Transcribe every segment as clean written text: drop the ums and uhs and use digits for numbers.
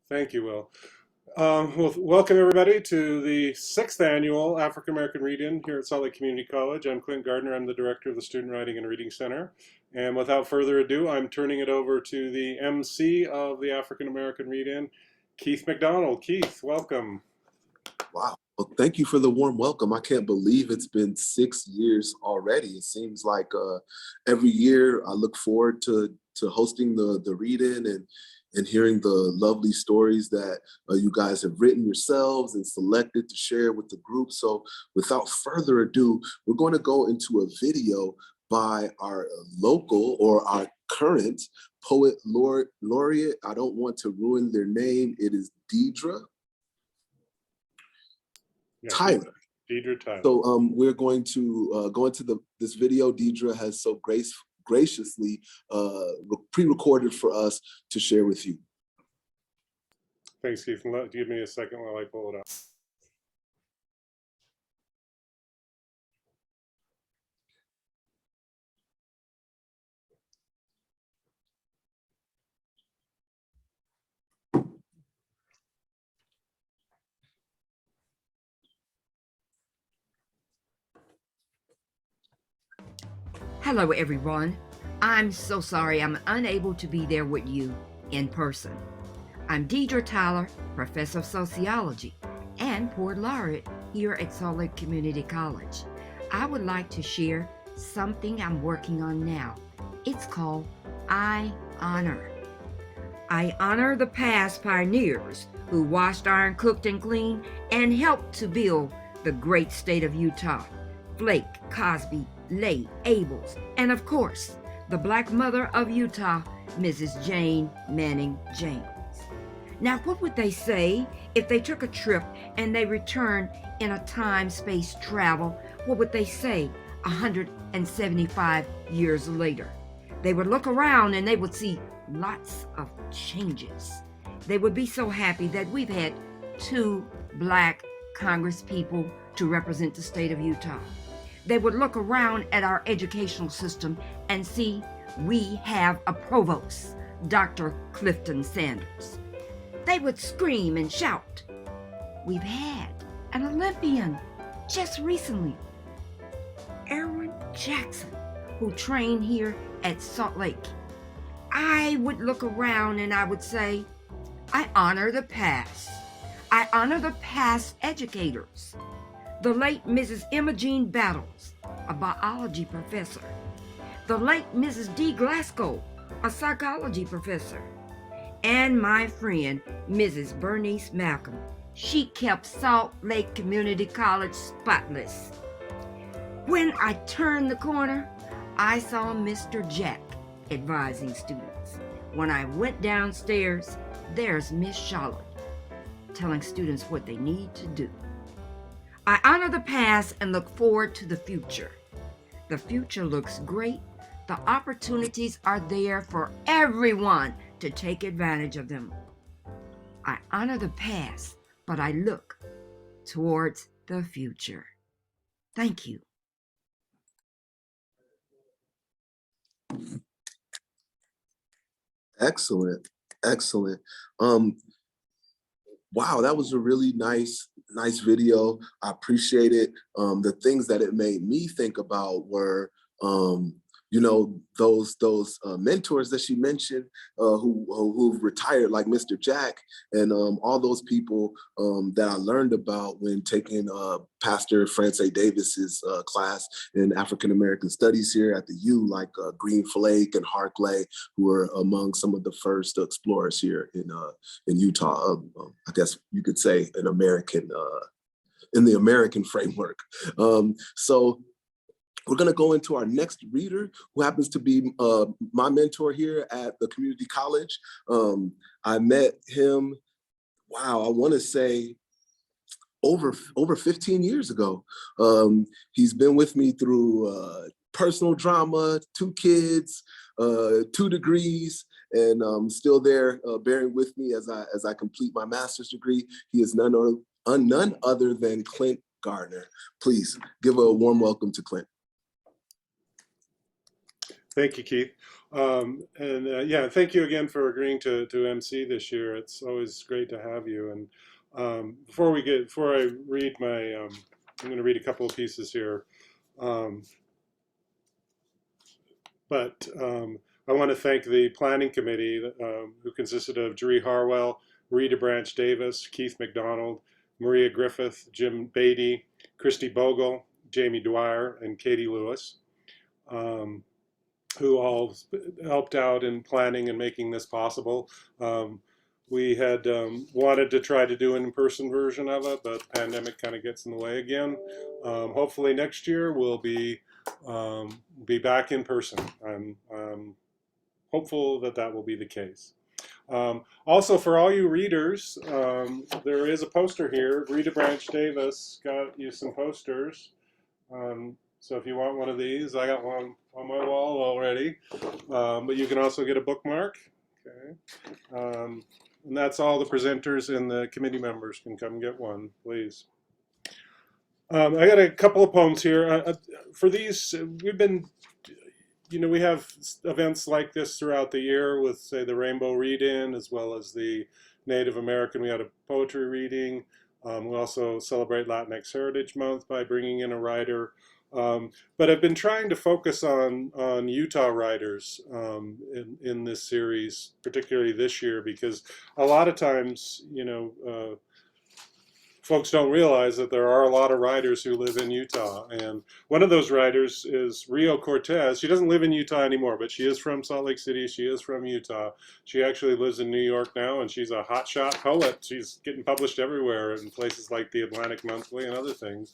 Thank you, Will. Well, welcome everybody to the 6th annual African American Read-In here at Salt Lake Community College. I'm Clint Gardner. I'm the director of the Student Writing and Reading Center. And without further ado, I'm turning it over to the MC of the African American Read-In, Keith McDonald. Keith, welcome. Wow. Well, thank you for the warm welcome. I can't believe it's been 6 years already. It seems like every year I look forward to hosting the read-in and hearing the lovely stories that you guys have written yourselves and selected to share with the group. So without further ado, we're going to go into a video by our local or our current poet laureate. I don't want to ruin their name. It is Deidre Tyler. Deidre Tyler. So we're going to go into this video. Deidre has so graciously pre-recorded for us to share with you. Thanks, Keith. Give me a second while I pull it up. Hello, everyone. I'm so sorry I'm unable to be there with you in person. I'm Deidre Tyler, Professor of Sociology and Poet Laureate here at Salt Lake Community College. I would like to share something I'm working on now. It's called I Honor. I honor the past pioneers who washed, ironed, cooked, and cleaned and helped to build the great state of Utah. Flake, Cosby, Lay, Abels, and of course, the Black mother of Utah, Mrs. Jane Manning James. Now, what would they say if they took a trip and they returned in a time-space travel? What would they say 175 years later? They would look around and they would see lots of changes. They would be so happy that we've had 2 Black Congresspeople to represent the state of Utah. They would look around at our educational system and see we have a provost, Dr. Clifton Sanders. They would scream and shout. We've had an Olympian just recently, Aaron Jackson, who trained here at Salt Lake. I would look around and I would say, I honor the past. I honor the past educators. The late Mrs. Emma Jean Battles, a biology professor. The late Mrs. D. Glasgow, a psychology professor. And my friend, Mrs. Bernice Malcolm. She kept Salt Lake Community College spotless. When I turned the corner, I saw Mr. Jack advising students. When I went downstairs, there's Miss Charlotte telling students what they need to do. I honor the past and look forward to the future. The future looks great. The opportunities are there for everyone to take advantage of them. I honor the past, but I look towards the future. Thank you. Excellent, excellent. Wow, that was a really nice video. I appreciate it. The things that it made me think about were, you know, those mentors that she mentioned who've retired, like Mr. Jack, and all those people that I learned about when taking Pastor Francis Davis's class in African American Studies here at the U, like Green Flake and Harkley, who were among some of the first explorers here in Utah. I guess you could say in the American framework. So we're going to go into our next reader, who happens to be my mentor here at the community college. I met him, wow, I want to say over 15 years ago. He's been with me through personal drama, 2 kids, 2 degrees, and still there bearing with me as I complete my master's degree. He is none other than Clint Gardner. Please give a warm welcome to Clint. Thank you, Keith. Yeah, thank you again for agreeing to MC this year. It's always great to have you. And before I read my, I'm going to read a couple of pieces here. Um, but I want to thank the planning committee who consisted of Jeree Harwell, Rita Branch Davis, Keith McDonald, Maria Griffith, Jim Beatty, Christy Bogle, Jamie Dwyer, and Katie Lewis. Who all helped out in planning and making this possible. We had wanted to try to do an in-person version of it, but the pandemic kind of gets in the way again. Hopefully next year we'll be back in person. I'm hopeful that that will be the case. Also, for all you readers, there is a poster here. Rita Branch Davis got you some posters. So if you want one of these, I got one on my wall already. But you can also get a bookmark. Okay. And that's all the presenters and the committee members can come get one, please. I got a couple of poems here. For these, we've been, we have events like this throughout the year with, say, the Rainbow Read-In, as well as the Native American. We had a poetry reading. We also celebrate Latinx Heritage Month by bringing in a writer. But I've been trying to focus on Utah writers in this series, particularly this year, because a lot of times, folks don't realize that there are a lot of writers who live in Utah. And one of those writers is Rio Cortez. She doesn't live in Utah anymore, but she is from Salt Lake City. She is from Utah. She actually lives in New York now, and she's a hotshot poet. She's getting published everywhere in places like the Atlantic Monthly and other things.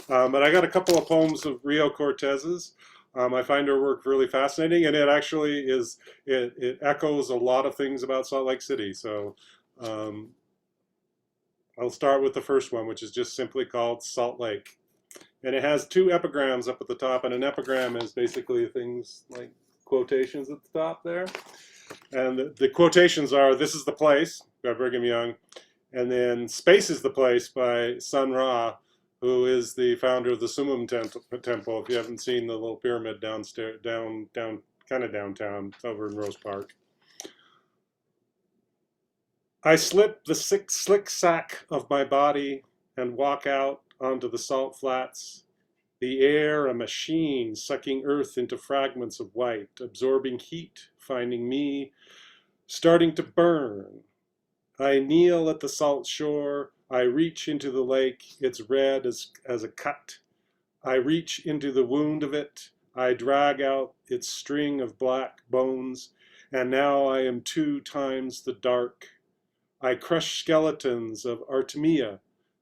But I got a couple of poems of Rio Cortez's. I find her work really fascinating, and it actually is, it echoes a lot of things about Salt Lake City. So I'll start with the first one, which is just simply called Salt Lake. And it has two epigrams up at the top, and an epigram is basically things like quotations at the top there. And the quotations are, "This is the place," by Brigham Young, and then "Space is the place" by Sun Ra, who is the founder of the Sumum Temple. If you haven't seen the little pyramid downstairs, down kind of downtown, it's over in Rose Park. I slip the slick sack of my body and walk out onto the salt flats. The air a machine sucking earth into fragments of white, absorbing heat, finding me, starting to burn. I kneel at the salt shore. I reach into the lake. It's red as a cut. I reach into the wound of it. I drag out its string of black bones, and now I am 2 times the dark. I crush skeletons of Artemia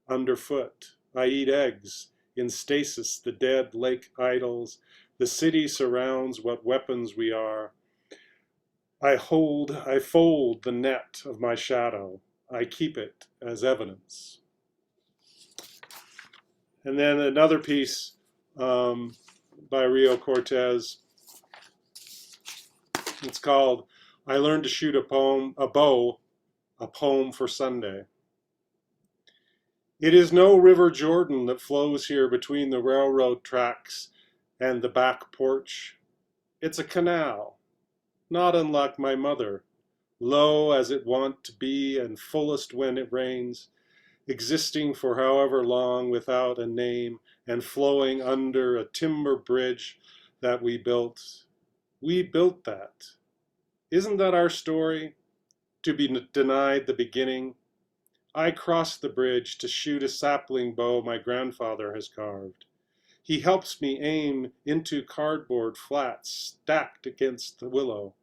underfoot. I eat eggs in stasis, the dead lake idols. The city surrounds what weapons we are. I fold the net of my shadow. I keep it as evidence. And then another piece by Rio Cortez. It's called "I Learned to Shoot a Bow, a Poem for Sunday." It is no River Jordan that flows here between the railroad tracks and the back porch. It's a canal, not unlike my mother, low as it wont to be and fullest when it rains, existing for however long without a name and flowing under a timber bridge that we built. We built that. Isn't that our story? To be denied the beginning. I crossed the bridge to shoot a sapling bow my grandfather has carved. He helps me aim into cardboard flats stacked against the willow.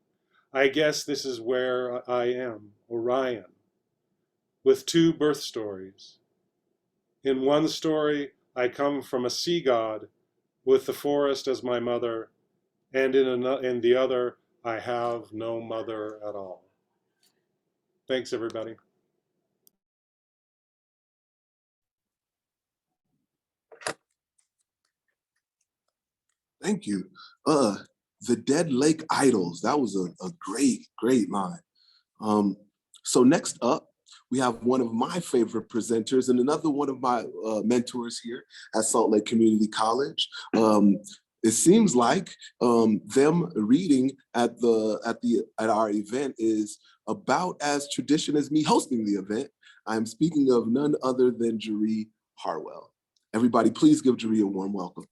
I guess this is where I am, Orion, with 2 birth stories. In one story, I come from a sea god with the forest as my mother, and in the other, I have no mother at all. Thanks, everybody. Thank you. The Dead Lake Idols. That was a great line. So next up, we have one of my favorite presenters and another one of my mentors here at Salt Lake Community College. it seems like them reading at our event is about as tradition as me hosting the event. I'm speaking of none other than Jeree Harwell. Everybody, please give Jeree a warm welcome.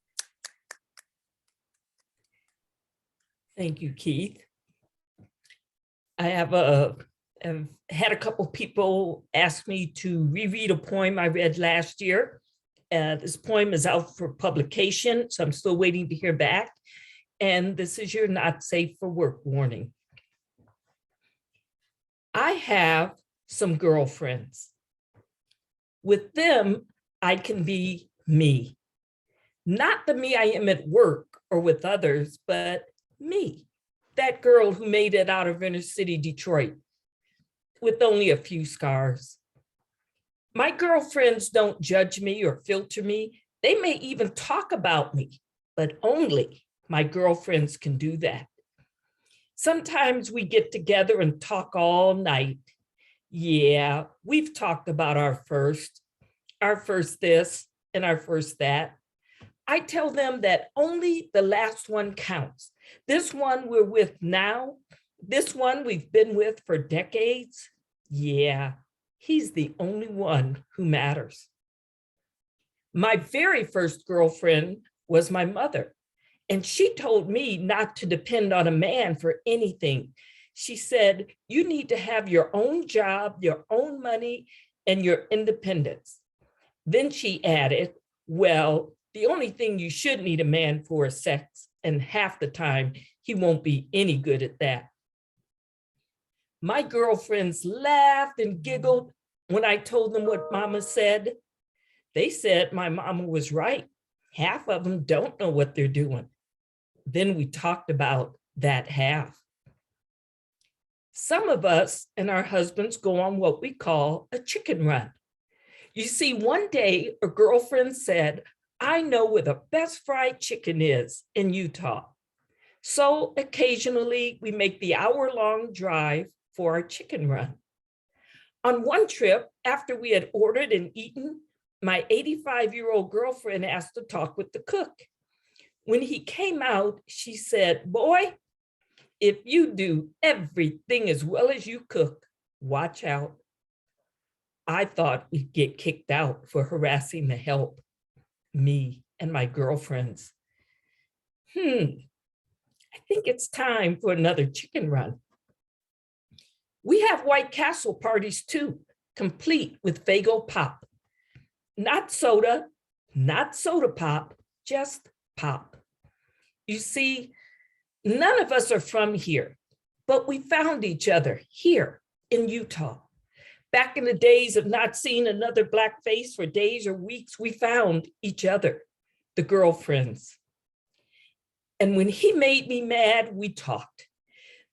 Thank you, Keith. I have had a couple people ask me to reread a poem I read last year. This poem is out for publication, so I'm still waiting to hear back. And this is your not safe for work warning. I have some girlfriends. With them, I can be me. Not the me I am at work or with others, but me, that girl who made it out of inner city Detroit with only a few scars. My girlfriends don't judge me or filter me. They may even talk about me, but only my girlfriends can do that. Sometimes we get together and talk all night. Yeah, we've talked about our first this and our first that. I tell them that only the last one counts. This one we're with now, this one we've been with for decades. Yeah, he's the only one who matters. My very first girlfriend was my mother, and she told me not to depend on a man for anything. She said, you need to have your own job, your own money, and your independence. Then she added, well, the only thing you should need a man for is sex, and half the time he won't be any good at that. My girlfriends laughed and giggled when I told them what mama said. They said my mama was right. Half of them don't know what they're doing. Then we talked about that half. Some of us and our husbands go on what we call a chicken run. You see, one day a girlfriend said, I know where the best fried chicken is in Utah. So occasionally we make the hour-long drive for our chicken run. On one trip, after we had ordered and eaten, my 85-year-old girlfriend asked to talk with the cook. When he came out, she said, boy, if you do everything as well as you cook, watch out. I thought we'd get kicked out for harassing the help, me and my girlfriends. I think it's time for another chicken run. We have White Castle parties too, complete with Faygo pop. Not soda pop, just pop. You see, none of us are from here, but we found each other here in Utah. Back in the days of not seeing another Black face for days or weeks, we found each other, the girlfriends. And when he made me mad, we talked.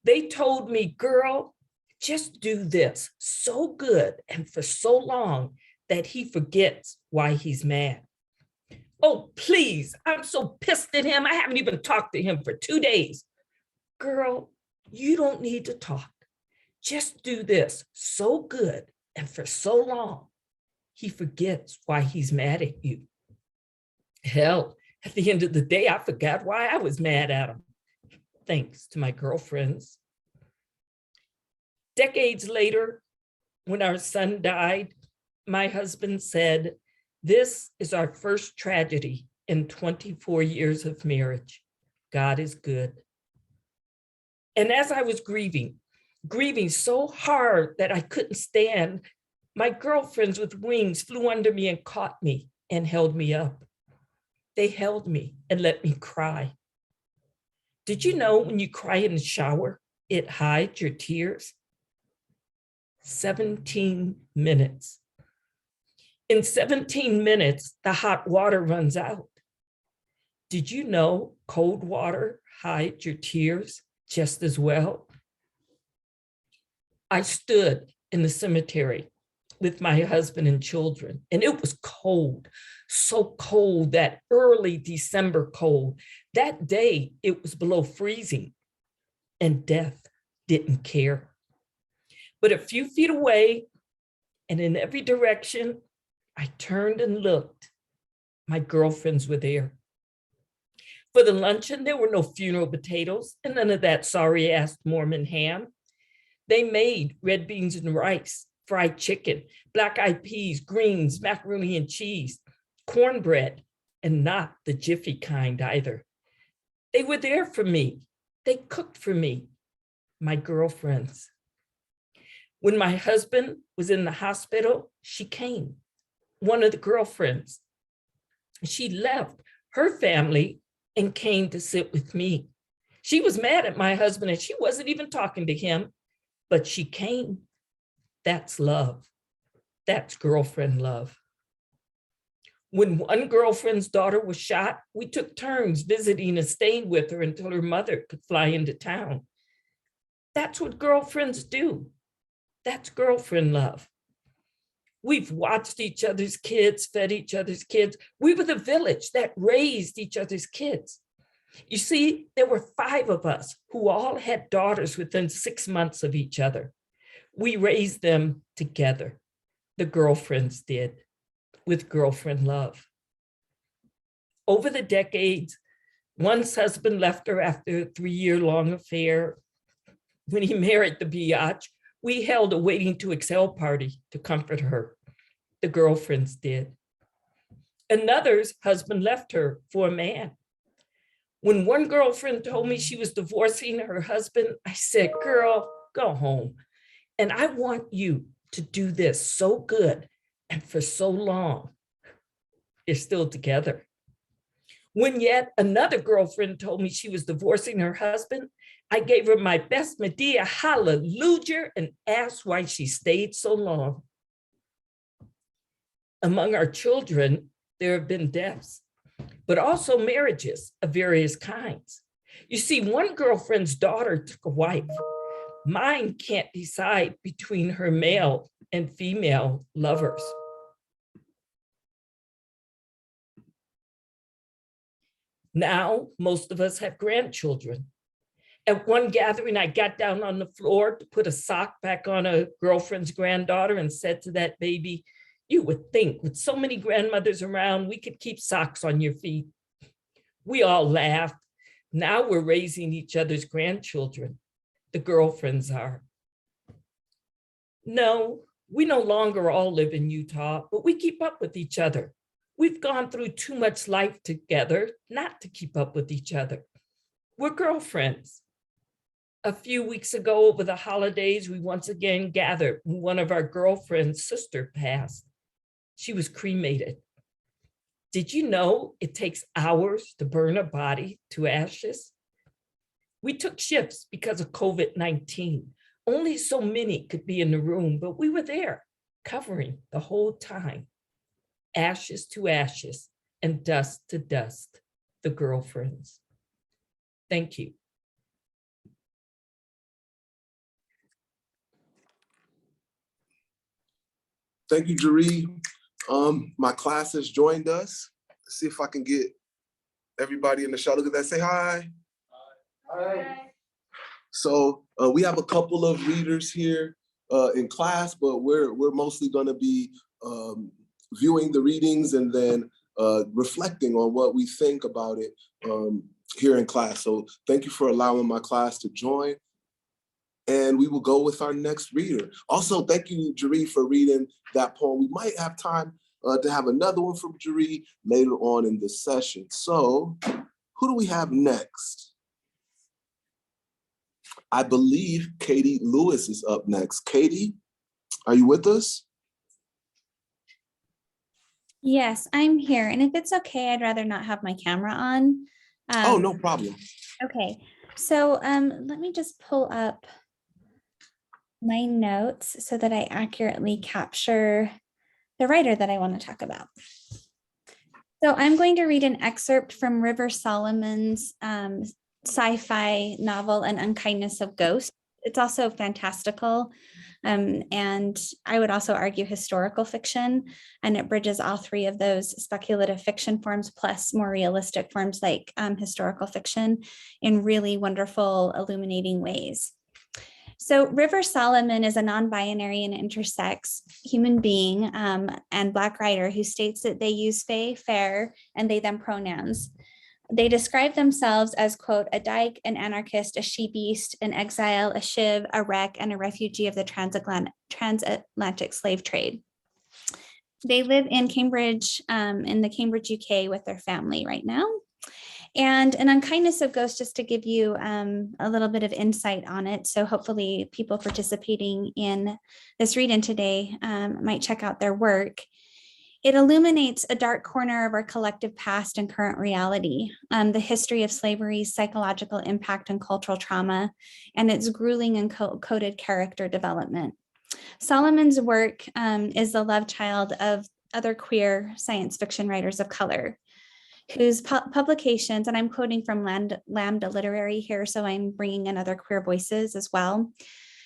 They told me, girl, just do this so good and for so long that he forgets why he's mad. Oh, please, I'm so pissed at him. I haven't even talked to him for 2 days. Girl, you don't need to talk. Just do this so good and for so long, he forgets why he's mad at you. Hell, at the end of the day, I forgot why I was mad at him, thanks to my girlfriends. Decades later, when our son died, my husband said, this is our first tragedy in 24 years of marriage. God is good. And as I was grieving so hard that I couldn't stand, my girlfriends with wings flew under me and caught me and held me up. They held me and let me cry. Did you know when you cry in the shower, it hides your tears? 17 minutes. In 17 minutes, the hot water runs out. Did you know cold water hides your tears just as well? I stood in the cemetery with my husband and children, and it was cold, so cold, that early December cold. That day, it was below freezing, and death didn't care. But a few feet away, and in every direction, I turned and looked. My girlfriends were there. For the luncheon, there were no funeral potatoes and none of that sorry-ass Mormon ham. They made red beans and rice, fried chicken, black-eyed peas, greens, macaroni and cheese, cornbread, and not the jiffy kind either. They were there for me. They cooked for me, my girlfriends. When my husband was in the hospital, she came, one of the girlfriends. She left her family and came to sit with me. She was mad at my husband and she wasn't even talking to him, but she came. That's love. That's girlfriend love. When one girlfriend's daughter was shot, we took turns visiting and staying with her until her mother could fly into town. That's what girlfriends do. That's girlfriend love. We've watched each other's kids, fed each other's kids. We were the village that raised each other's kids. You see, there were 5 of us who all had daughters within 6 months of each other. We raised them together. The girlfriends did, with girlfriend love. Over the decades, one's husband left her after a 3-year-long affair. When he married the biatch, we held a waiting to exhale party to comfort her. The girlfriends did. Another's husband left her for a man. When one girlfriend told me she was divorcing her husband, I said, girl, go home. And I want you to do this so good and for so long. They're still together. When yet another girlfriend told me she was divorcing her husband, I gave her my best Medea hallelujah and asked why she stayed so long. Among our children, there have been deaths, but also marriages of various kinds. You see, one girlfriend's daughter took a wife. Mine can't decide between her male and female lovers. Now, most of us have grandchildren. At one gathering, I got down on the floor to put a sock back on a girlfriend's granddaughter and said to that baby, you would think with so many grandmothers around, we could keep socks on your feet. We all laughed. Now we're raising each other's grandchildren. The girlfriends are. No, we no longer all live in Utah, but we keep up with each other. We've gone through too much life together not to keep up with each other. We're girlfriends. A few weeks ago over the holidays, we once again gathered when one of our girlfriend's sister passed. She was cremated. Did you know it takes hours to burn a body to ashes? We took shifts because of COVID-19. Only so many could be in the room, but we were there covering the whole time. Ashes to ashes and dust to dust, the girlfriends. Thank you. Thank you, Jaree. My class has joined us. Let's see if I can get everybody in the show. Look at that, say hi. Hi. So we have a couple of readers here in class, but we're mostly gonna be viewing the readings and then reflecting on what we think about it here in class. So thank you for allowing my class to join. And we will go with our next reader. Also, thank you, Jaree, for reading that poem. We might have time to have another one from Jaree later on in the session. So who do we have next? I believe Katie Lewis is up next. Katie, are you with us? Yes, I'm here. And if it's okay, I'd rather not have my camera on. Oh, no problem. Okay, so let me just pull up my notes so that I accurately capture the writer that I want to talk about. So I'm going to read an excerpt from River Solomon's sci-fi novel, An Unkindness of Ghosts. It's also fantastical, and I would also argue historical fiction, and it bridges all 3 of those speculative fiction forms plus more realistic forms like historical fiction in really wonderful, illuminating ways. So River Solomon is a non-binary and intersex human being and Black writer who states that they use they, fair, and they, them pronouns. They describe themselves as, quote, a dyke, an anarchist, a she-beast, an exile, a shiv, a wreck, and a refugee of the transatlantic slave trade. They live in Cambridge, in the Cambridge, UK with their family right now. And an unkindness of ghosts, just to give you a little bit of insight on it. So hopefully people participating in this read-in today might check out their work. It illuminates a dark corner of our collective past and current reality, the history of slavery's psychological impact and cultural trauma, and its grueling and coded character development. Solomon's work is the love child of other queer science fiction writers of color, whose publications, and I'm quoting from Lambda Literary here, so I'm bringing in other queer voices as well,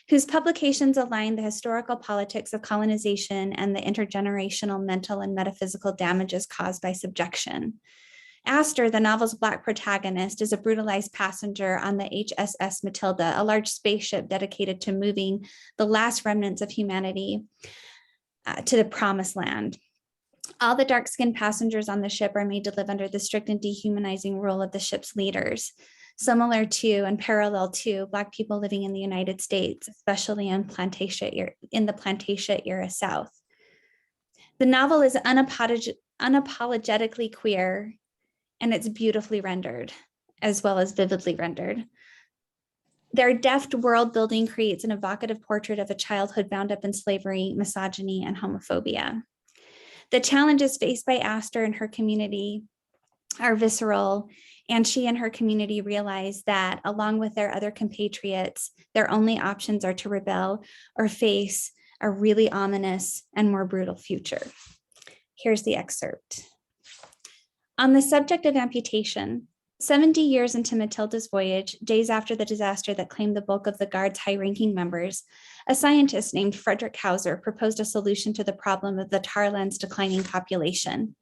whose publications align the historical politics of colonization and the intergenerational mental and metaphysical damages caused by subjection. Astor, the novel's Black protagonist, is a brutalized passenger on the HSS Matilda, a large spaceship dedicated to moving the last remnants of humanity to the promised land. All the dark-skinned passengers on the ship are made to live under the strict and dehumanizing rule of the ship's leaders, similar to and parallel to Black people living in the United States, especially in the Plantation era South. The novel is unapologetically queer, and it's beautifully rendered, as well as vividly rendered. Their deft world building creates an evocative portrait of a childhood bound up in slavery, misogyny, and homophobia. The challenges faced by Astor and her community are visceral, and she and her community realize that, along with their other compatriots, their only options are to rebel or face a really ominous and more brutal future. Here's the excerpt. On the subject of amputation, 70 years into Matilda's voyage, days after the disaster that claimed the bulk of the Guard's high-ranking members, a scientist named Frederick Hauser proposed a solution to the problem of the Tarland's declining population.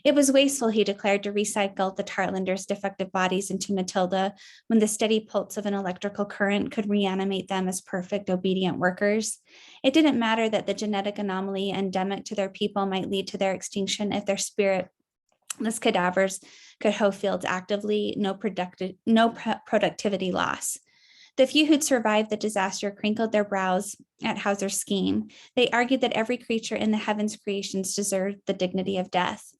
It was wasteful, he declared, to recycle the Tarlanders' defective bodies into Matilda when the steady pulse of an electrical current could reanimate them as perfect, obedient workers. It didn't matter that the genetic anomaly endemic to their people might lead to their extinction if their spiritless cadavers could hoe fields actively, no productivity loss. The few who'd survived the disaster crinkled their brows at Hauser's scheme. They argued that every creature in the heavens' creations deserved the dignity of death.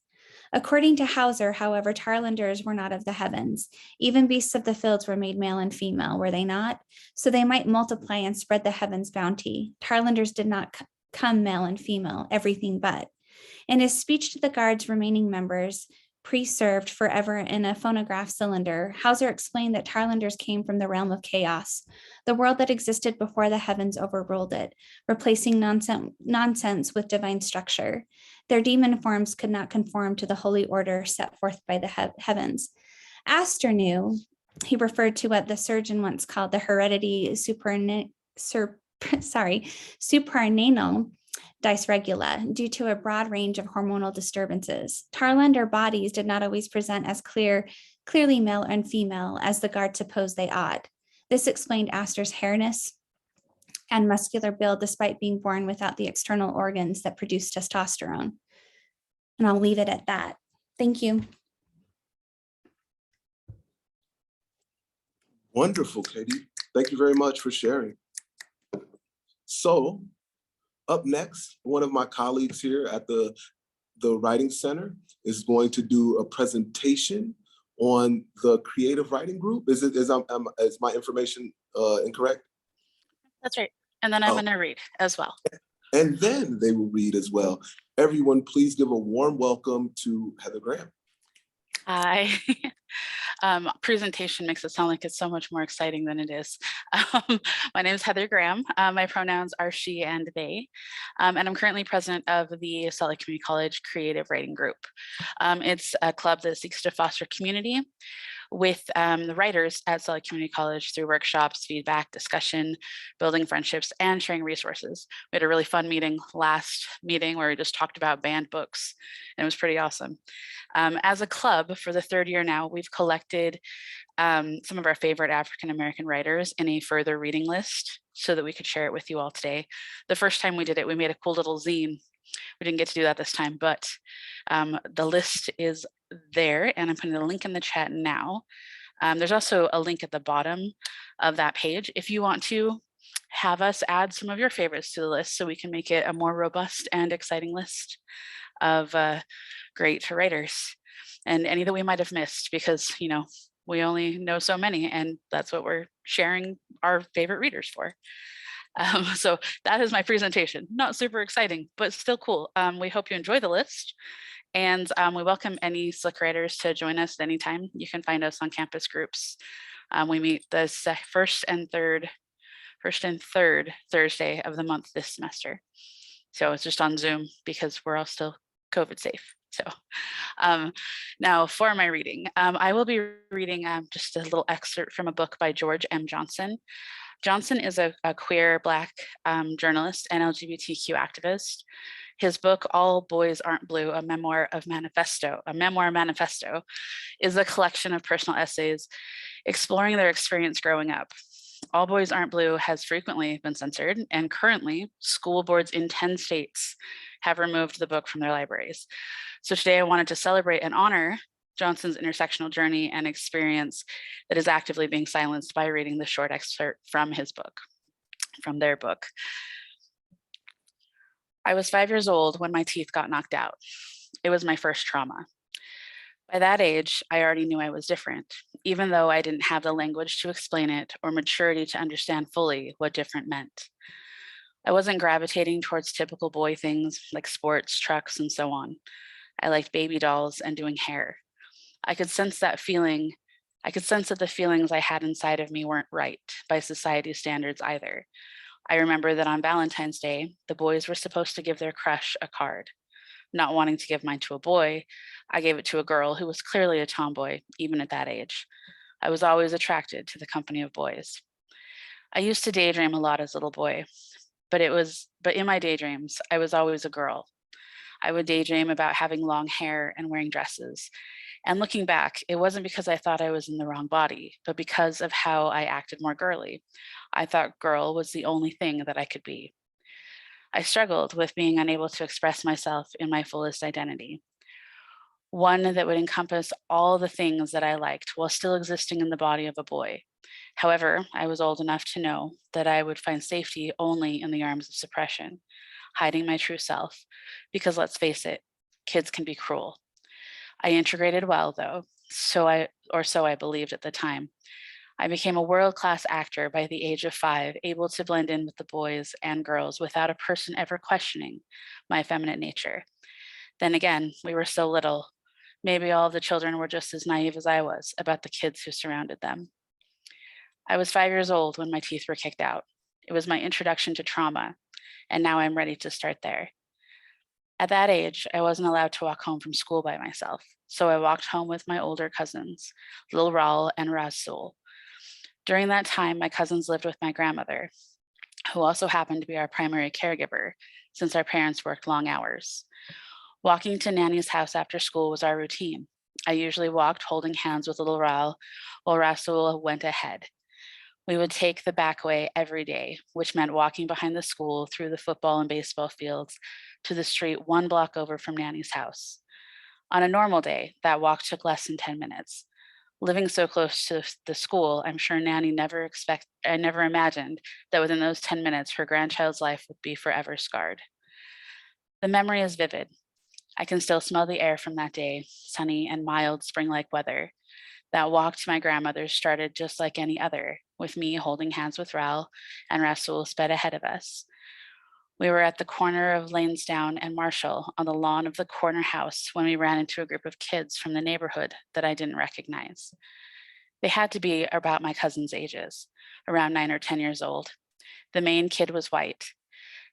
According to Hauser, however, Tarlanders were not of the heavens. Even beasts of the fields were made male and female, were they not? So they might multiply and spread the heavens' bounty. Tarlanders did not come male and female, everything but. In his speech to the Guard's remaining members, preserved forever in a phonograph cylinder, Hauser explained that Tarlanders came from the realm of chaos, the world that existed before the heavens overruled it, replacing nonsense with divine structure. Their demon forms could not conform to the holy order set forth by the heavens. Astor knew, he referred to what the surgeon once called the heredity suprananal dysregula due to a broad range of hormonal disturbances. Tarlander bodies did not always present as clearly male and female as the Guard supposed they ought. This explained Astor's hairness and muscular build despite being born without the external organs that produce testosterone. And I'll leave it at that. Thank you. Wonderful, Katie. Thank you very much for sharing. So, up next, one of my colleagues here at the Writing Center is going to do a presentation on the creative writing group. Is my information incorrect? That's right. And then I'm going to read as well. And then they will read as well. Everyone, please give a warm welcome to Heather Graham. Hi. Presentation makes it sound like it's so much more exciting than it is. My name is Heather Graham. My pronouns are she and they. And I'm currently president of the Salt Lake Community College Creative Writing Group. It's a club that seeks to foster community with the writers at Salt Lake Community College through workshops, feedback, discussion, building friendships, and sharing resources. We had a really fun last meeting where we just talked about banned books, and it was pretty awesome. As a club, for the third year now, we've collected some of our favorite African-American writers in a further reading list so that we could share it with you all today. The first time we did it, we made a cool little zine. We didn't get to do that this time, but the list is there, and I'm putting the link in the chat now. There's also a link at the bottom of that page if you want to have us add some of your favorites to the list so we can make it a more robust and exciting list of great writers, and any that we might have missed, because we only know so many, and that's what we're sharing our favorite readers for. So that is my presentation. Not super exciting, but still cool. We hope you enjoy the list, and we welcome any SLC writers to join us at any time. You can find us on campus groups. We meet the first and third Thursday of the month this semester. So it's just on Zoom because we're all still COVID safe. So now for my reading, I will be reading just a little excerpt from a book by George M. Johnson. Johnson is a queer Black journalist and LGBTQ activist. His book, All Boys Aren't Blue, a memoir manifesto, is a collection of personal essays exploring their experience growing up. All Boys Aren't Blue has frequently been censored, and currently school boards in 10 states have removed the book from their libraries. So today I wanted to celebrate and honor Johnson's intersectional journey and experience that is actively being silenced by reading the short excerpt from his book, from their book. I was 5 years old when my teeth got knocked out. It was my first trauma. By that age, I already knew I was different, even though I didn't have the language to explain it or maturity to understand fully what different meant. I wasn't gravitating towards typical boy things like sports, trucks, and so on. I liked baby dolls and doing hair. I could sense that the feelings I had inside of me weren't right by society's standards either. I remember that on Valentine's Day, the boys were supposed to give their crush a card. Not wanting to give mine to a boy, I gave it to a girl who was clearly a tomboy, even at that age. I was always attracted to the company of boys. I used to daydream a lot as a little boy, but in my daydreams, I was always a girl. I would daydream about having long hair and wearing dresses. And looking back, it wasn't because I thought I was in the wrong body, but because of how I acted more girly. I thought girl was the only thing that I could be. I struggled with being unable to express myself in my fullest identity. One that would encompass all the things that I liked while still existing in the body of a boy. However, I was old enough to know that I would find safety only in the arms of suppression, hiding my true self, because let's face it, kids can be cruel. I integrated well though, so I believed at the time. I became a world-class actor by the age of 5, able to blend in with the boys and girls without a person ever questioning my effeminate nature. Then again, we were so little. Maybe all of the children were just as naive as I was about the kids who surrounded them. I was 5 years old when my teeth were kicked out. It was my introduction to trauma, and now I'm ready to start there. At that age, I wasn't allowed to walk home from school by myself, so I walked home with my older cousins, Lil Raul and Rasul. During that time, my cousins lived with my grandmother, who also happened to be our primary caregiver since our parents worked long hours. Walking to Nanny's house after school was our routine. I usually walked holding hands with Lil Raul while Rasul went ahead. We would take the back way every day, which meant walking behind the school through the football and baseball fields to the street 1 block over from Nanny's house. On a normal day, that walk took less than 10 minutes. Living so close to the school, I'm sure Nanny never imagined that within those 10 minutes, her grandchild's life would be forever scarred. The memory is vivid. I can still smell the air from that day, sunny and mild spring-like weather. That walk to my grandmother's started just like any other, with me holding hands with Raul and Rasul sped ahead of us. We were at the corner of Lansdowne and Marshall on the lawn of the corner house when we ran into a group of kids from the neighborhood that I didn't recognize. They had to be about my cousins' ages, around 9 or 10 years old. The main kid was white.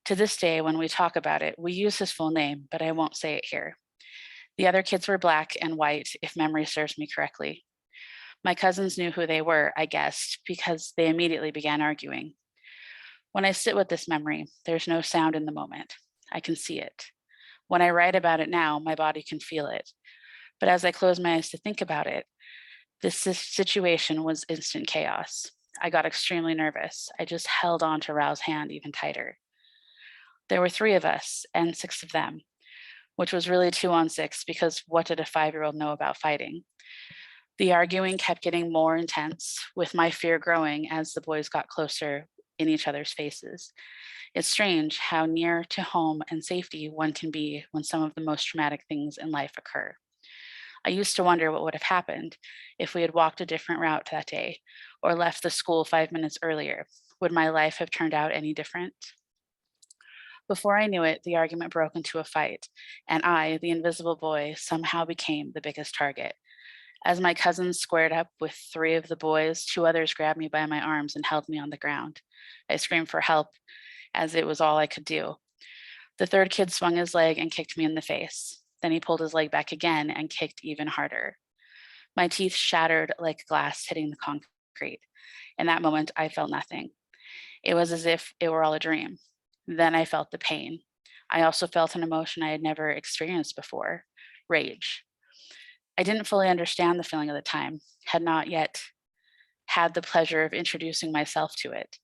To this day, when we talk about it, we use his full name, but I won't say it here. The other kids were Black and white, if memory serves me correctly. My cousins knew who they were, I guessed, because they immediately began arguing. When I sit with this memory, there's no sound in the moment. I can see it. When I write about it now, my body can feel it. But as I close my eyes to think about it, this situation was instant chaos. I got extremely nervous. I just held on to Raul's hand even tighter. There were 3 of us and 6 of them. which was really 2-on-6 because what did a 5-year-old know about fighting? The arguing kept getting more intense, with my fear growing as the boys got closer in each other's faces. It's strange how near to home and safety one can be when some of the most traumatic things in life occur. I used to wonder what would have happened if we had walked a different route that day or left the school 5 minutes earlier. Would my life have turned out any different? Before I knew it, the argument broke into a fight, and I, the invisible boy, somehow became the biggest target. As my cousins squared up with 3 of the boys, 2 others grabbed me by my arms and held me on the ground. I screamed for help, as it was all I could do. The 3rd kid swung his leg and kicked me in the face. Then he pulled his leg back again and kicked even harder. My teeth shattered like glass hitting the concrete. In that moment, I felt nothing. It was as if it were all a dream. Then I felt the pain. I also felt an emotion I had never experienced before: rage. I didn't fully understand the feeling at the time, had not yet had the pleasure of introducing myself to it.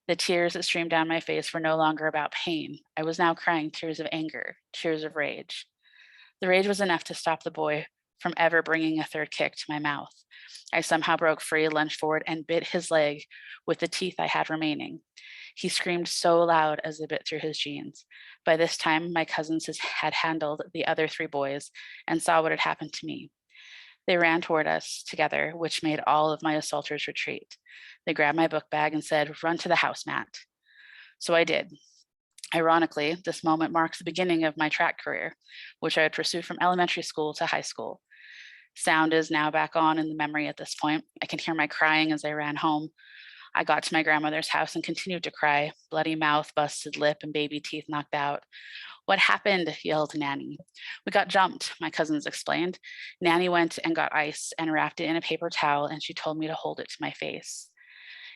The tears that streamed down my face were no longer about pain. I was now crying tears of anger, tears of rage. The rage was enough to stop the boy from ever bringing a 3rd kick to my mouth. I somehow broke free, lunged forward, and bit his leg with the teeth I had remaining. He screamed so loud as they bit through his jeans. By this time, my cousins had handled the other 3 boys and saw what had happened to me. They ran toward us together, which made all of my assaulters retreat. They grabbed my book bag and said, "Run to the house, Matt." So I did. Ironically, this moment marks the beginning of my track career, which I would pursue from elementary school to high school. Sound is now back on in the memory at this point. I can hear my crying as I ran home. I got to my grandmother's house and continued to cry, bloody mouth, busted lip, and baby teeth knocked out. "What happened?" yelled Nanny. "We got jumped," my cousins explained. Nanny went and got ice and wrapped it in a paper towel, and she told me to hold it to my face.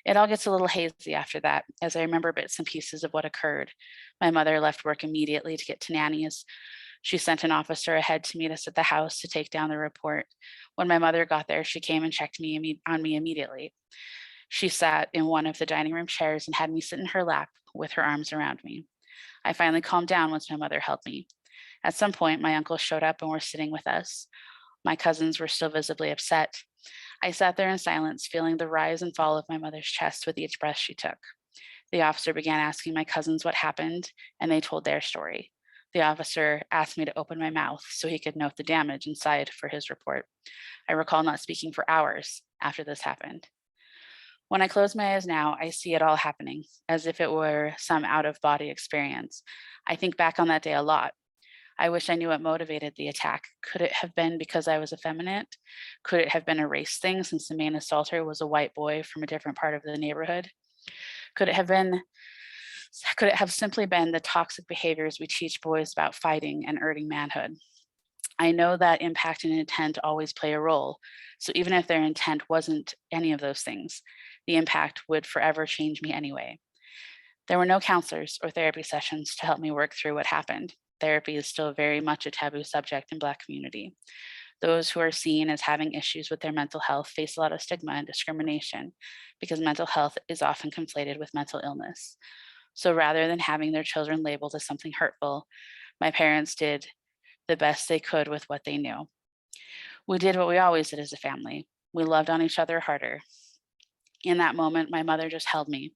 It all gets a little hazy after that, as I remember bits and pieces of what occurred. My mother left work immediately to get to Nanny's. She sent an officer ahead to meet us at the house to take down the report. When my mother got there, she came and checked on me immediately. She sat in one of the dining room chairs and had me sit in her lap with her arms around me. I finally calmed down once my mother held me. At some point, my uncle showed up and were sitting with us. My cousins were still visibly upset. I sat there in silence, feeling the rise and fall of my mother's chest with each breath she took. The officer began asking my cousins what happened, and they told their story. The officer asked me to open my mouth so he could note the damage inside for his report. I recall not speaking for hours after this happened. When I close my eyes now, I see it all happening, as if it were some out-of-body experience. I think back on that day a lot. I wish I knew what motivated the attack. Could it have been because I was effeminate? Could it have been a race thing since the main assaulter was a white boy from a different part of the neighborhood? Could it have simply been the toxic behaviors we teach boys about fighting and earning manhood? I know that impact and intent always play a role. So even if their intent wasn't any of those things, the impact would forever change me anyway. There were no counselors or therapy sessions to help me work through what happened. Therapy is still very much a taboo subject in Black community. Those who are seen as having issues with their mental health face a lot of stigma and discrimination because mental health is often conflated with mental illness. So rather than having their children labeled as something hurtful, my parents did the best they could with what they knew. We did what we always did as a family. We loved on each other harder. In that moment, my mother just held me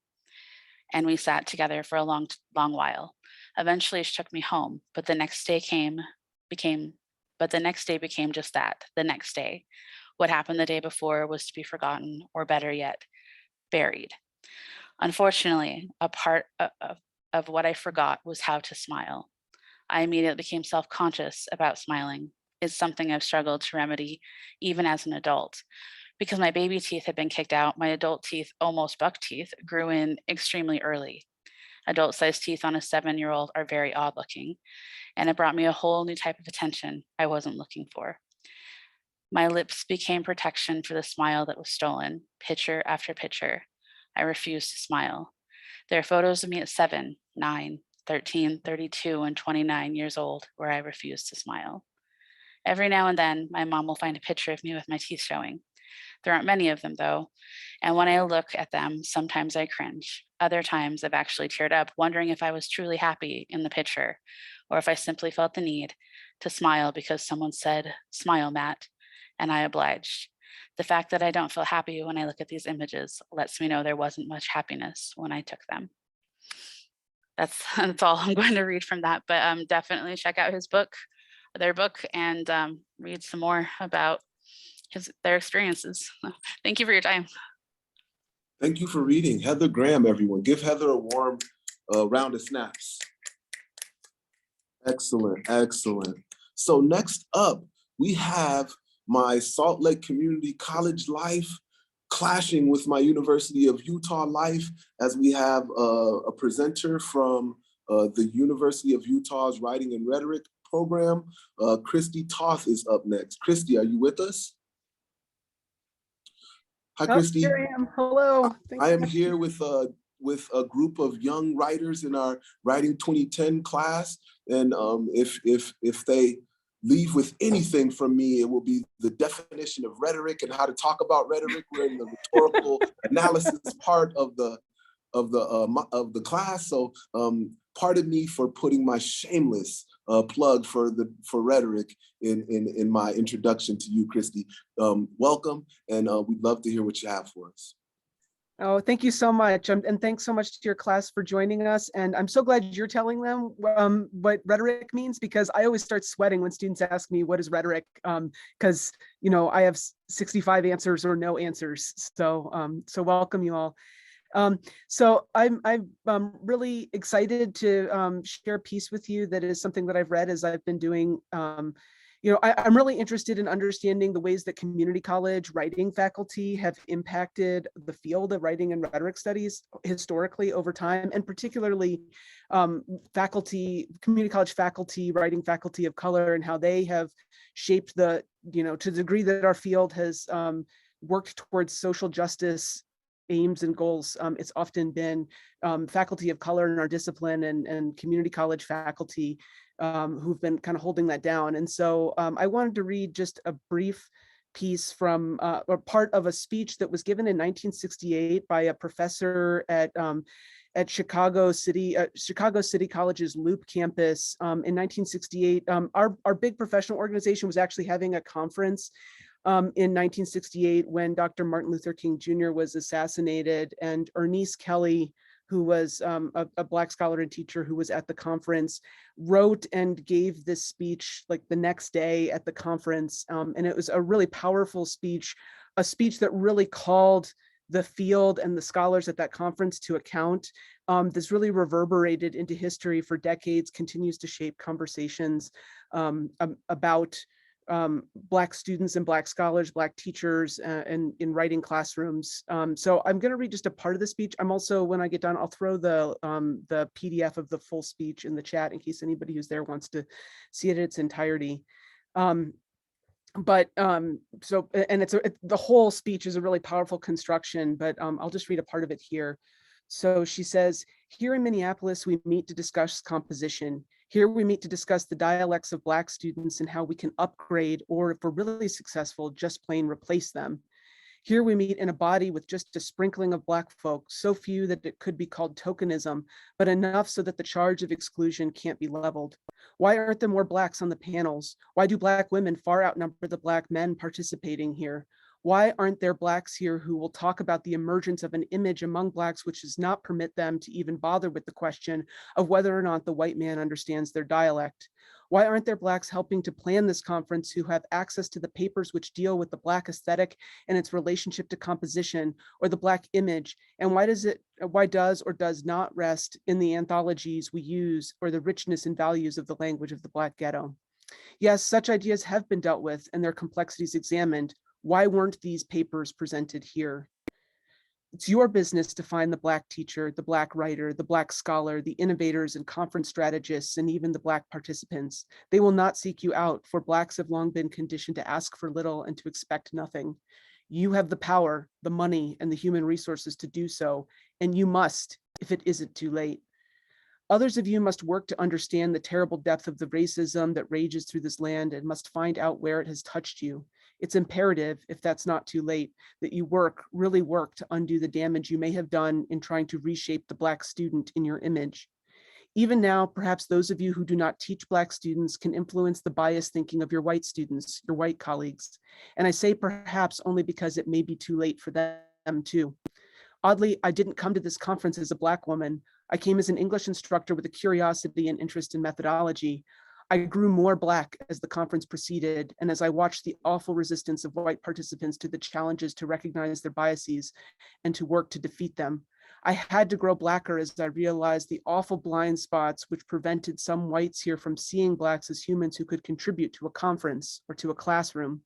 and we sat together for a long while. Eventually she took me home, but the next day became just that, the next day. What happened the day before was to be forgotten, or better yet, buried. Unfortunately, a part of what I forgot was how to smile. I immediately became self-conscious about smiling. It's something I've struggled to remedy even as an adult. Because my baby teeth had been kicked out, my adult teeth, almost buck teeth, grew in extremely early. Adult-sized teeth on a 7-year-old are very odd looking, and it brought me a whole new type of attention I wasn't looking for. My lips became protection for the smile that was stolen, picture after picture. I refused to smile. There are photos of me at 7, 9, 13, 32, and 29 years old where I refused to smile. Every now and then, my mom will find a picture of me with my teeth showing. There aren't many of them though, and when I look at them, sometimes I cringe. Other times I've actually teared up, wondering if I was truly happy in the picture, or if I simply felt the need to smile because someone said, "Smile, Matt," and I obliged. The fact that I don't feel happy when I look at these images lets me know there wasn't much happiness when I took them. That's all I'm going to read from that, but definitely check out their book, and read some more about their experiences. Thank you for your time. Thank you for reading. Heather Graham, everyone. Give Heather a warm round of snaps. Excellent, excellent. So next up, we have my Salt Lake Community College life clashing with my University of Utah life, as we have a presenter from the University of Utah's Writing and Rhetoric program. Christy Toth is up next. Christy, are you with us? Hi, Christy. Here I am. Hello. Thanks I so am much. here with a group of young writers in our Writing 2010 class, and if they leave with anything from me, it will be the definition of rhetoric and how to talk about rhetoric. We're in the rhetorical analysis part of the class. So pardon me for putting my shameless plug for rhetoric in my introduction to you, Christy. Welcome, and we'd love to hear what you have for us. Oh, thank you so much. And thanks so much to your class for joining us. And I'm so glad you're telling them what rhetoric means, because I always start sweating when students ask me what is rhetoric, because I have 65 answers or no answers. So welcome you all. So I'm really excited to share a piece with you that is something that I've read as I've been doing. I'm really interested in understanding the ways that community college writing faculty have impacted the field of writing and rhetoric studies historically over time, and particularly community college faculty, writing faculty of color, and how they have shaped to the degree that our field has worked towards social justice aims and goals. It's often been faculty of color in our discipline and community college faculty who've been kind of holding that down. And so I wanted to read just a brief piece from or part of a speech that was given in 1968 by a professor at Chicago City College's Loop campus in 1968. Our big professional organization was actually having a conference in 1968 when Dr. Martin Luther King Jr. was assassinated, and Ernest Kelly, who was a Black scholar and teacher who was at the conference, wrote and gave this speech like the next day at the conference. And it was a really powerful speech, a speech that really called the field and the scholars at that conference to account. This really reverberated into history for decades, continues to shape conversations about Black students and Black scholars, Black teachers, and in writing classrooms. So I'm going to read just a part of the speech. I'm also, when I get done, I'll throw the PDF of the full speech in the chat in case anybody who's there wants to see it in its entirety. The whole speech is a really powerful construction, but I'll just read a part of it here. So she says, "Here in Minneapolis, we meet to discuss composition. Here we meet to discuss the dialects of Black students and how we can upgrade, or if we're really successful, just plain replace them. Here we meet in a body with just a sprinkling of Black folk, so few that it could be called tokenism, but enough so that the charge of exclusion can't be leveled. Why aren't there more Blacks on the panels? Why do Black women far outnumber the Black men participating here? Why aren't there Blacks here who will talk about the emergence of an image among Blacks which does not permit them to even bother with the question of whether or not the white man understands their dialect? Why aren't there Blacks helping to plan this conference who have access to the papers which deal with the Black aesthetic and its relationship to composition, or the Black image? And why does or does not rest in the anthologies we use, or the richness and values of the language of the Black ghetto? Yes, such ideas have been dealt with and their complexities examined. Why weren't these papers presented here? It's your business to find the Black teacher, the Black writer, the Black scholar, the innovators and conference strategists, and even the Black participants. They will not seek you out, for Blacks have long been conditioned to ask for little and to expect nothing. You have the power, the money, and the human resources to do so, and you must, if it isn't too late. Others of you must work to understand the terrible depth of the racism that rages through this land and must find out where it has touched you. It's imperative, if that's not too late, that you really work to undo the damage you may have done in trying to reshape the Black student in your image. Even now, perhaps those of you who do not teach Black students can influence the biased thinking of your white students, your white colleagues. And I say perhaps only because it may be too late for them too. Oddly, I didn't come to this conference as a Black woman. I came as an English instructor with a curiosity and interest in methodology. I grew more Black as the conference proceeded, and as I watched the awful resistance of white participants to the challenges to recognize their biases and to work to defeat them. I had to grow Blacker as I realized the awful blind spots which prevented some whites here from seeing Blacks as humans who could contribute to a conference or to a classroom.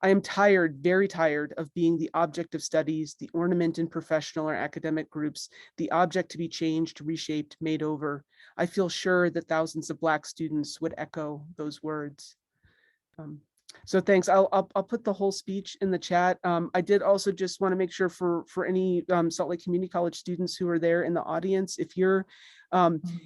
I am tired, very tired of being the object of studies, the ornament in professional or academic groups, the object to be changed, reshaped, made over. I feel sure that thousands of Black students would echo those words. So thanks. I'll put the whole speech in the chat. I did also just want to make sure for any Salt Lake Community College students who are there in the audience, if you're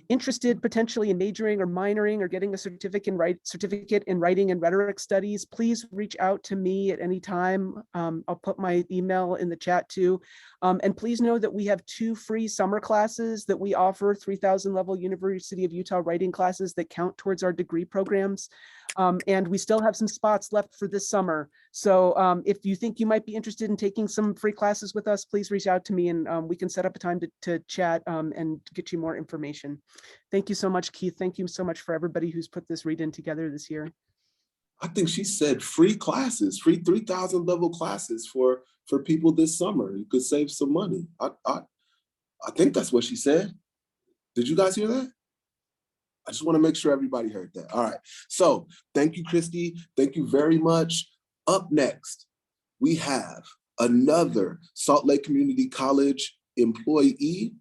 interested potentially in majoring or minoring or getting a certificate in writing and rhetoric studies, please reach out to me at any time. I'll put my email in the chat too. And please know that we have 2 free summer classes that we offer, 3,000 level University of Utah writing classes that count towards our degree programs. And we still have some spots left for this summer. So if you think you might be interested in taking some free classes with us, please reach out to me and we can set up a time to chat and get you more information. Thank you so much, Keith. Thank you so much for everybody who's put this read-in together this year. I think she said free classes, free 3,000 level classes for people this summer. You could save some money. I think that's what she said. Did you guys hear that? I just want to make sure everybody heard that. All right. So thank you, Christy. Thank you very much. Up next, we have another Salt Lake Community College employee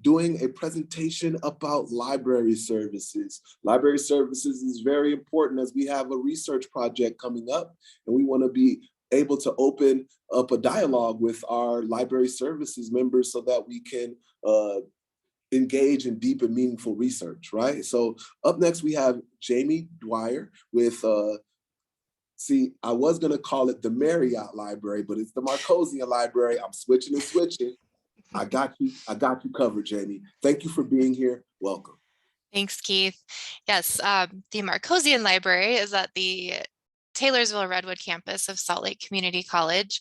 doing a presentation about library services. Library services is very important as we have a research project coming up and we want to be able to open up a dialogue with our library services members so that we can engage in deep and meaningful research, right? So up next we have Jamie Dwyer with, see, I was gonna call it the Marriott Library, but it's the Marcosian Library. I'm switching and switching. I got you covered, Jamie. Thank you for being here, welcome. Thanks, Keith. Yes, the Marcosian Library is at the Taylorsville Redwood campus of Salt Lake Community College.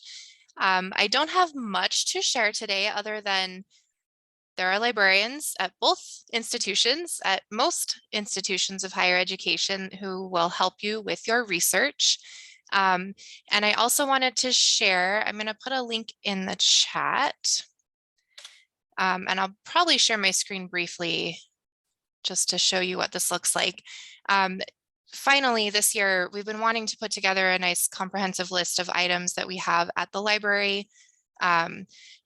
I don't have much to share today other than there are librarians at both institutions, at most institutions of higher education, who will help you with your research. And I also wanted to share, I'm going to put a link in the chat. And I'll probably share my screen briefly just to show you what this looks like. Finally, this year, we've been wanting to put together a nice comprehensive list of items that we have at the library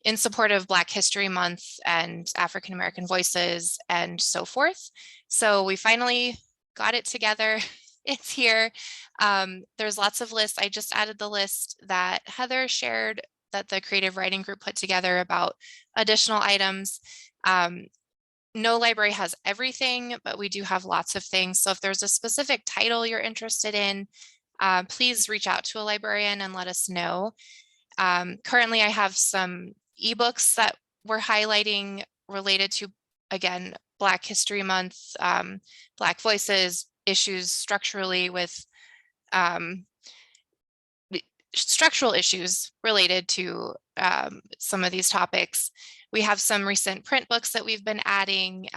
in support of Black History Month and African American voices and so forth. So we finally got it together. It's here. There's lots of lists. I just added the list that Heather shared that the creative writing group put together about additional items. No library has everything, but we do have lots of things. So if there's a specific title you're interested in, please reach out to a librarian and let us know. Currently, I have some ebooks that we're highlighting related to, again, Black History Month, Black voices, issues structurally with structural issues related to some of these topics. We have some recent print books that we've been adding,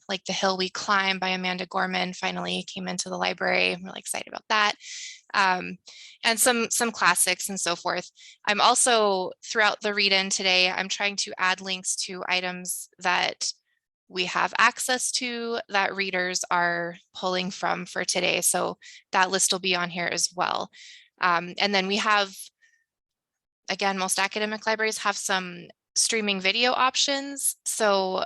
like The Hill We Climb by Amanda Gorman finally came into the library. I'm really excited about that. And some classics and so forth. I'm also, throughout the read-in today, I'm trying to add links to items that we have access to that readers are pulling from for today. So that list will be on here as well. And then we have, again, most academic libraries have some streaming video options. So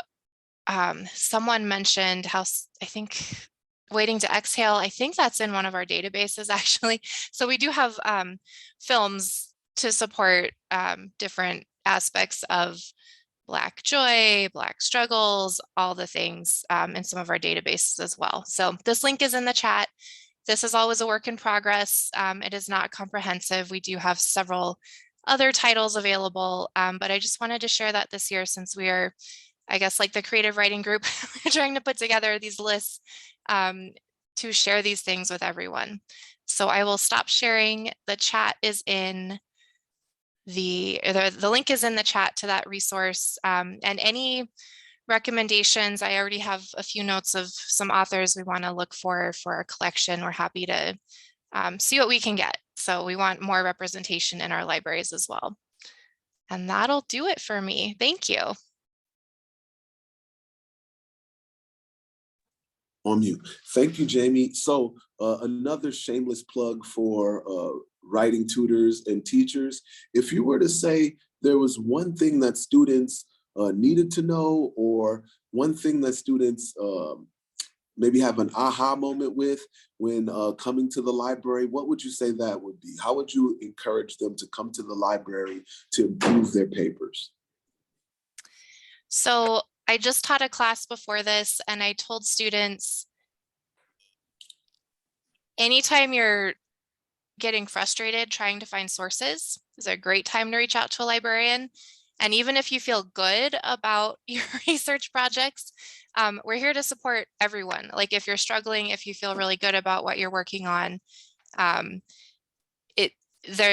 someone mentioned how, I think, Waiting to Exhale, I think that's in one of our databases actually. So we do have films to support different aspects of Black joy, Black struggles, all the things in some of our databases as well. So this link is in the chat. This is always a work in progress. It is not comprehensive. We do have several other titles available, but I just wanted to share that this year since we are I guess like the creative writing group, we're trying to put together these lists to share these things with everyone. So I will stop sharing. The chat is in the link is in the chat to that resource, and any recommendations. I already have a few notes of some authors we want to look for our collection. We're happy to see what we can get. So we want more representation in our libraries as well. And that'll do it for me. Thank you. On mute. Thank you, Jamie. So another shameless plug for writing tutors and teachers. If you were to say there was one thing that students needed to know, or one thing that students maybe have an aha moment with when coming to the library, what would you say that would be? How would you encourage them to come to the library to improve their papers? So I just taught a class before this, and I told students, anytime you're getting frustrated trying to find sources is a great time to reach out to a librarian. And even if you feel good about your research projects, we're here to support everyone. Like if you're struggling, if you feel really good about what you're working on, there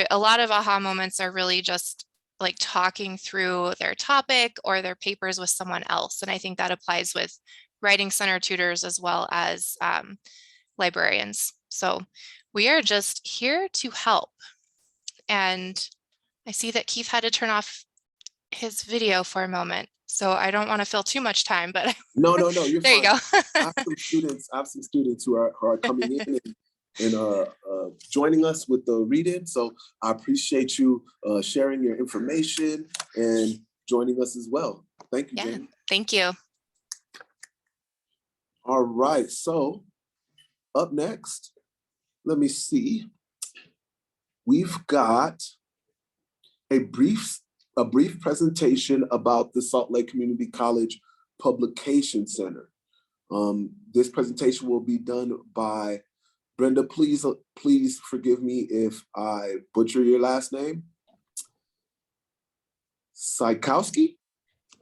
a lot of aha moments are really just like talking through their topic or their papers with someone else. And I think that applies with writing center tutors as well as librarians. So we are just here to help. And I see that Keith had to turn off his video for a moment, so I don't want to fill too much time, but No, you're there fine. you go. I have some students who are coming in and joining us with the read-in. So I appreciate you sharing your information and joining us as well. Thank you, Yeah, Jamie. thank you. All right, so up next, let me see. We've got a brief presentation about the Salt Lake Community College Publication Center. This presentation will be done by Brenda. Please forgive me if I butcher your last name. Sikowski?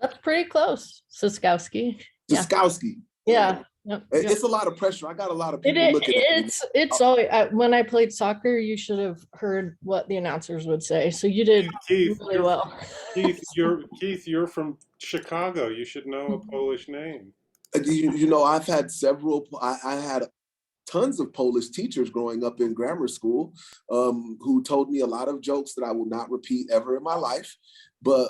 That's pretty close. Siskowski. Yeah. Siskowski. Yeah. Yep. It's a lot of pressure. I got a lot of people looking at me. It's always, when I played soccer, you should have heard what the announcers would say. So you did really well. Keith, you're from Chicago. You should know a Polish name. You know, I've had several. I had tons of Polish teachers growing up in grammar school who told me a lot of jokes that I will not repeat ever in my life. But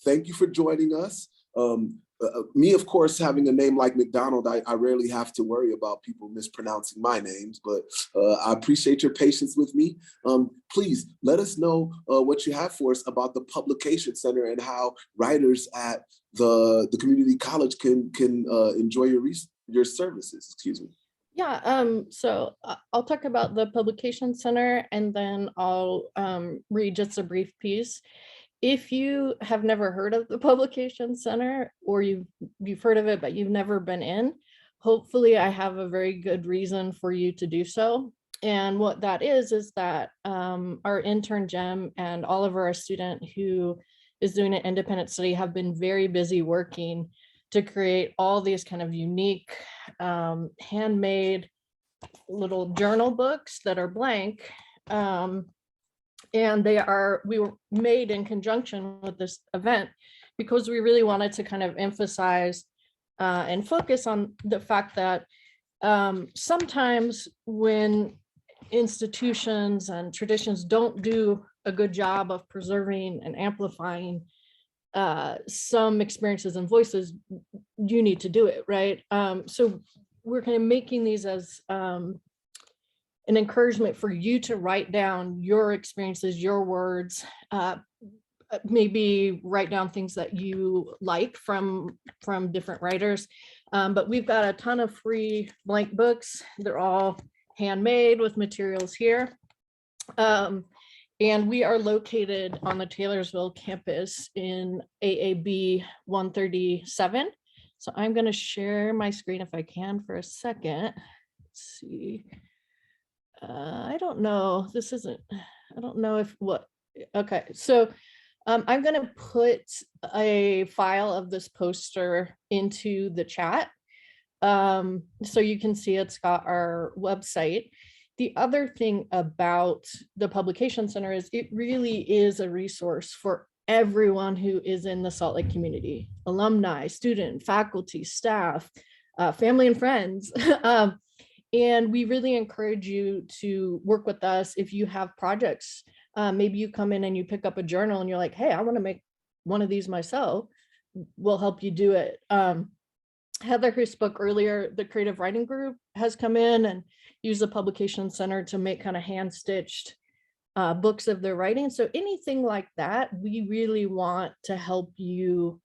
thank you for joining us. Me, of course, having a name like McDonald, I rarely have to worry about people mispronouncing my names, but I appreciate your patience with me. Please let us know what you have for us about the Publication Center and how writers at the community college can enjoy your services. Excuse me. Yeah, so I'll talk about the Publication Center, and then I'll read just a brief piece. If you have never heard of the Publication Center, or you've heard of it, but you've never been in, hopefully I have a very good reason for you to do so. And what that is that our intern Jem and Oliver, our student who is doing an independent study, have been very busy working to create all these kind of unique handmade little journal books that are blank. And we were made in conjunction with this event because we really wanted to kind of emphasize and focus on the fact that sometimes when institutions and traditions don't do a good job of preserving and amplifying some experiences and voices, you need to do it, right? So we're kind of making these as an encouragement for you to write down your experiences, your words, maybe write down things that you like from different writers. But we've got a ton of free blank books. They're all handmade with materials here. And we are located on the Taylorsville campus in AAB 137. So I'm going to share my screen if I can for a second. Let's see. I don't know. I don't know if okay. So I'm going to put a file of this poster into the chat. So you can see it's got our website. The other thing about the Publication Center is it really is a resource for everyone who is in the Salt Lake community, alumni, student, faculty, staff, family and friends. And we really encourage you to work with us if you have projects. Maybe you come in and you pick up a journal and you're like, hey, I want to make one of these myself. We'll help you do it. Heather, who spoke earlier, the creative writing group has come in and used the Publication Center to make kind of hand-stitched books of their writing. So anything like that, we really want to help you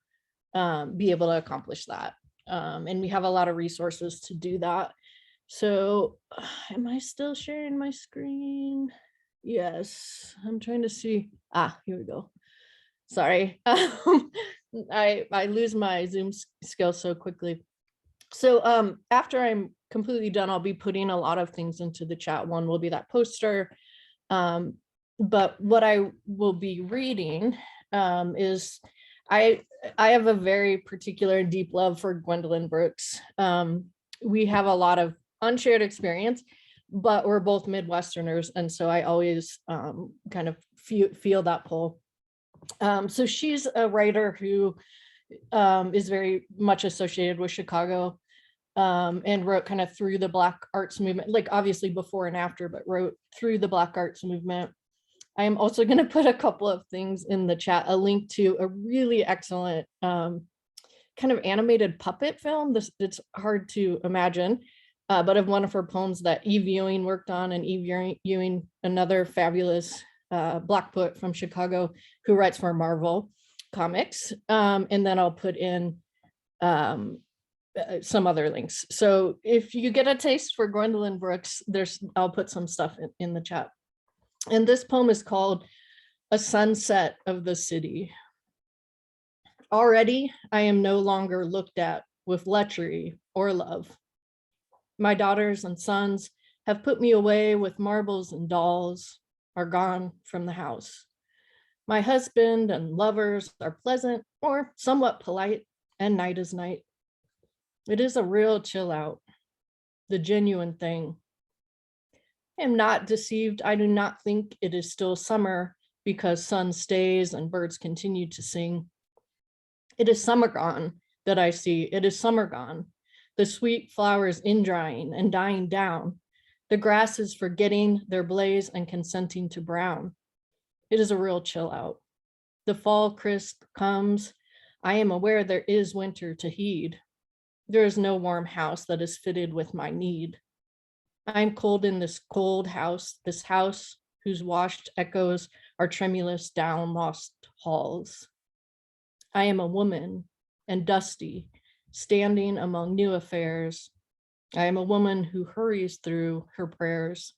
be able to accomplish that. And we have a lot of resources to do that. So am I still sharing my screen? Yes, I'm trying to see. Here we go. Sorry. I lose my Zoom skills so quickly. So after I'm completely done, I'll be putting a lot of things into the chat. One will be that poster. But what I will be reading is I have a very particular and deep love for Gwendolyn Brooks. We have a lot of unshared experience, but we're both Midwesterners. And so I always kind of feel that pull. So she's a writer who is very much associated with Chicago and wrote kind of through the Black arts movement, like obviously before and after, but wrote through the Black arts movement. I am also going to put a couple of things in the chat, a link to a really excellent kind of animated puppet film. It's hard to imagine, but of one of her poems that Eve Ewing worked on, and Eve Ewing, another fabulous Black poet from Chicago who writes for Marvel Comics. And then I'll put in some other links. So if you get a taste for Gwendolyn Brooks, I'll put some stuff in the chat. And this poem is called A Sunset of the City. Already, I am no longer looked at with lechery or love. My daughters and sons have put me away with marbles and dolls, are gone from the house. My husband and lovers are pleasant or somewhat polite, and night is night. It is a real chill out, the genuine thing. I am not deceived. I do not think it is still summer because sun stays and birds continue to sing. It is summer gone that I see. It is summer gone. The sweet flowers indrying and dying down. The grass is forgetting their blaze and consenting to brown. It is a real chill out. The fall crisp comes. I am aware there is winter to heed. There is no warm house that is fitted with my need. I am cold in this cold house, this house whose washed echoes are tremulous down lost halls. I am a woman and dusty, standing among new affairs. I am a woman who hurries through her prayers.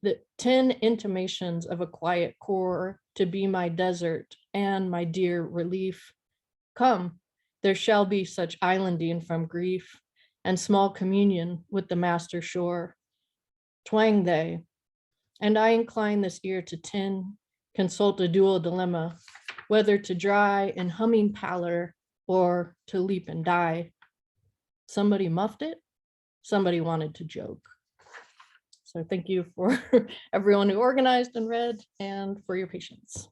The 10 intimations of a quiet core to be my desert and my dear relief. Come, there shall be such islanding from grief and small communion with the master shore. Twang they, and I incline this ear to 10, consult a dual dilemma, whether to dry in humming pallor or to leap and die. Somebody muffed it, somebody wanted to joke. So thank you for everyone who organized and read and for your patience.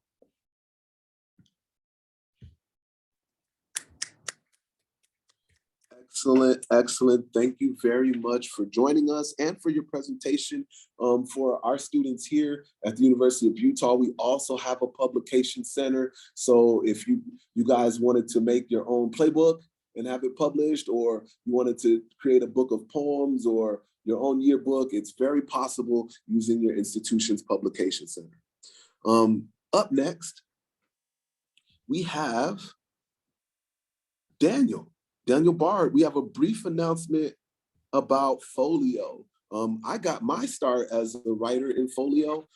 Excellent, excellent. Thank you very much for joining us and for your presentation. For our students here at the University of Utah, we also have a publication center. So if you guys wanted to make your own playbook and have it published, or you wanted to create a book of poems or your own yearbook, it's very possible using your institution's publication center. Up next, we have Daniel Bard. We have a brief announcement about Folio. I got my start as a writer in Folio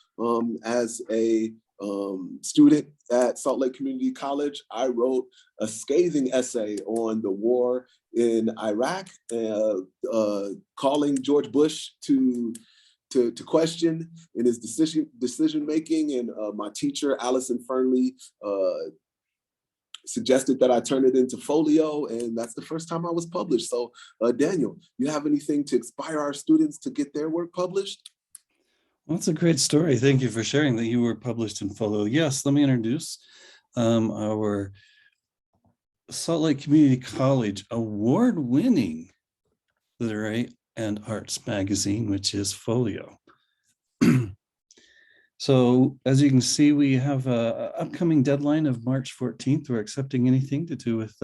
as a student at Salt Lake Community College. I wrote a scathing essay on the war in Iraq, calling George Bush to to question in his decision making. And my teacher, Allison Fernley, suggested that I turn it into folio, and that's the first time I was published. So Daniel, you have anything to inspire our students to get their work published? Well, that's a great story. Thank you for sharing that you were published in folio. Yes, let me introduce our Salt Lake Community College award-winning literary and arts magazine, which is Folio. So as you can see, we have an upcoming deadline of March 14th. We're accepting anything to do with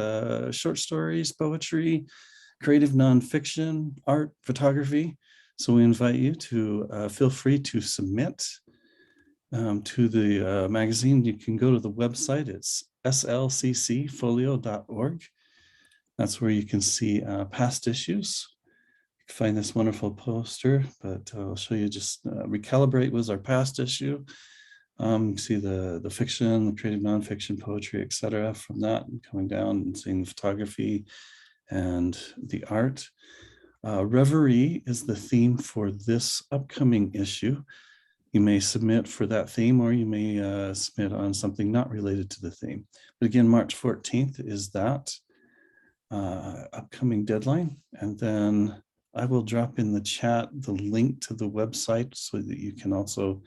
short stories, poetry, creative nonfiction, art, photography. So we invite you to feel free to submit to the magazine. You can go to the website. It's slccfolio.org. That's where you can see past issues. Find this wonderful poster, but I'll show you. Just Recalibrate was our past issue. See the fiction, the creative nonfiction, poetry, etc. from that, and coming down and seeing the photography and the art. Reverie is the theme for this upcoming issue. You may submit for that theme, or you may submit on something not related to the theme. But again, March 14th is that upcoming deadline. And then I will drop in the chat the link to the website so that you can also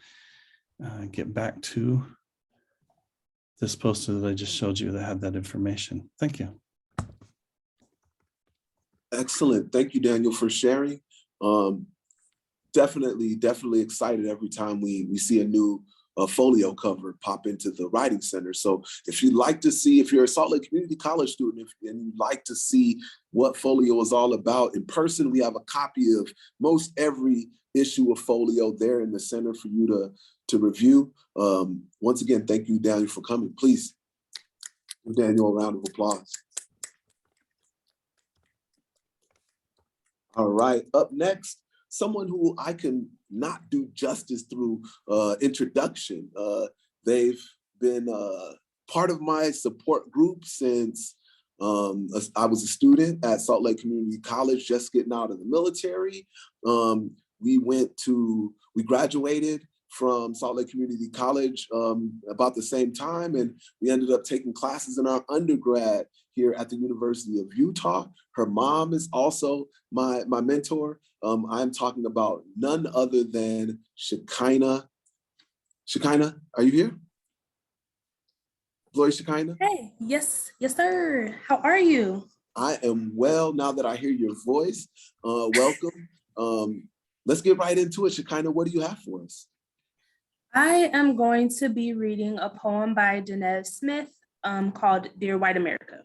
get back to this poster that I just showed you that had that information. Thank you. Excellent. Thank you, Daniel, for sharing. Definitely excited every time we see a new folio cover pop into the Writing Center. So if you'd like to see, if you're a Salt Lake Community College student and you'd like to see what folio is all about in person, we have a copy of most every issue of folio there in the center for you to review. Once again, thank you, Daniel, for coming. Please give Daniel a round of applause. All right, up next, someone who I can not do justice through introduction. They've been part of my support group since I was a student at Salt Lake Community College, just getting out of the military. We graduated from Salt Lake Community College about the same time, and we ended up taking classes in our undergrad here at the University of Utah. Her mom is also my mentor. I'm talking about none other than Shekinah. Shekinah, are you here? Gloria Shekinah? Hey, yes, sir. How are you? I am well now that I hear your voice. Welcome. Let's get right into it. Shekinah, what do you have for us? I am going to be reading a poem by Denez Smith called Dear White America.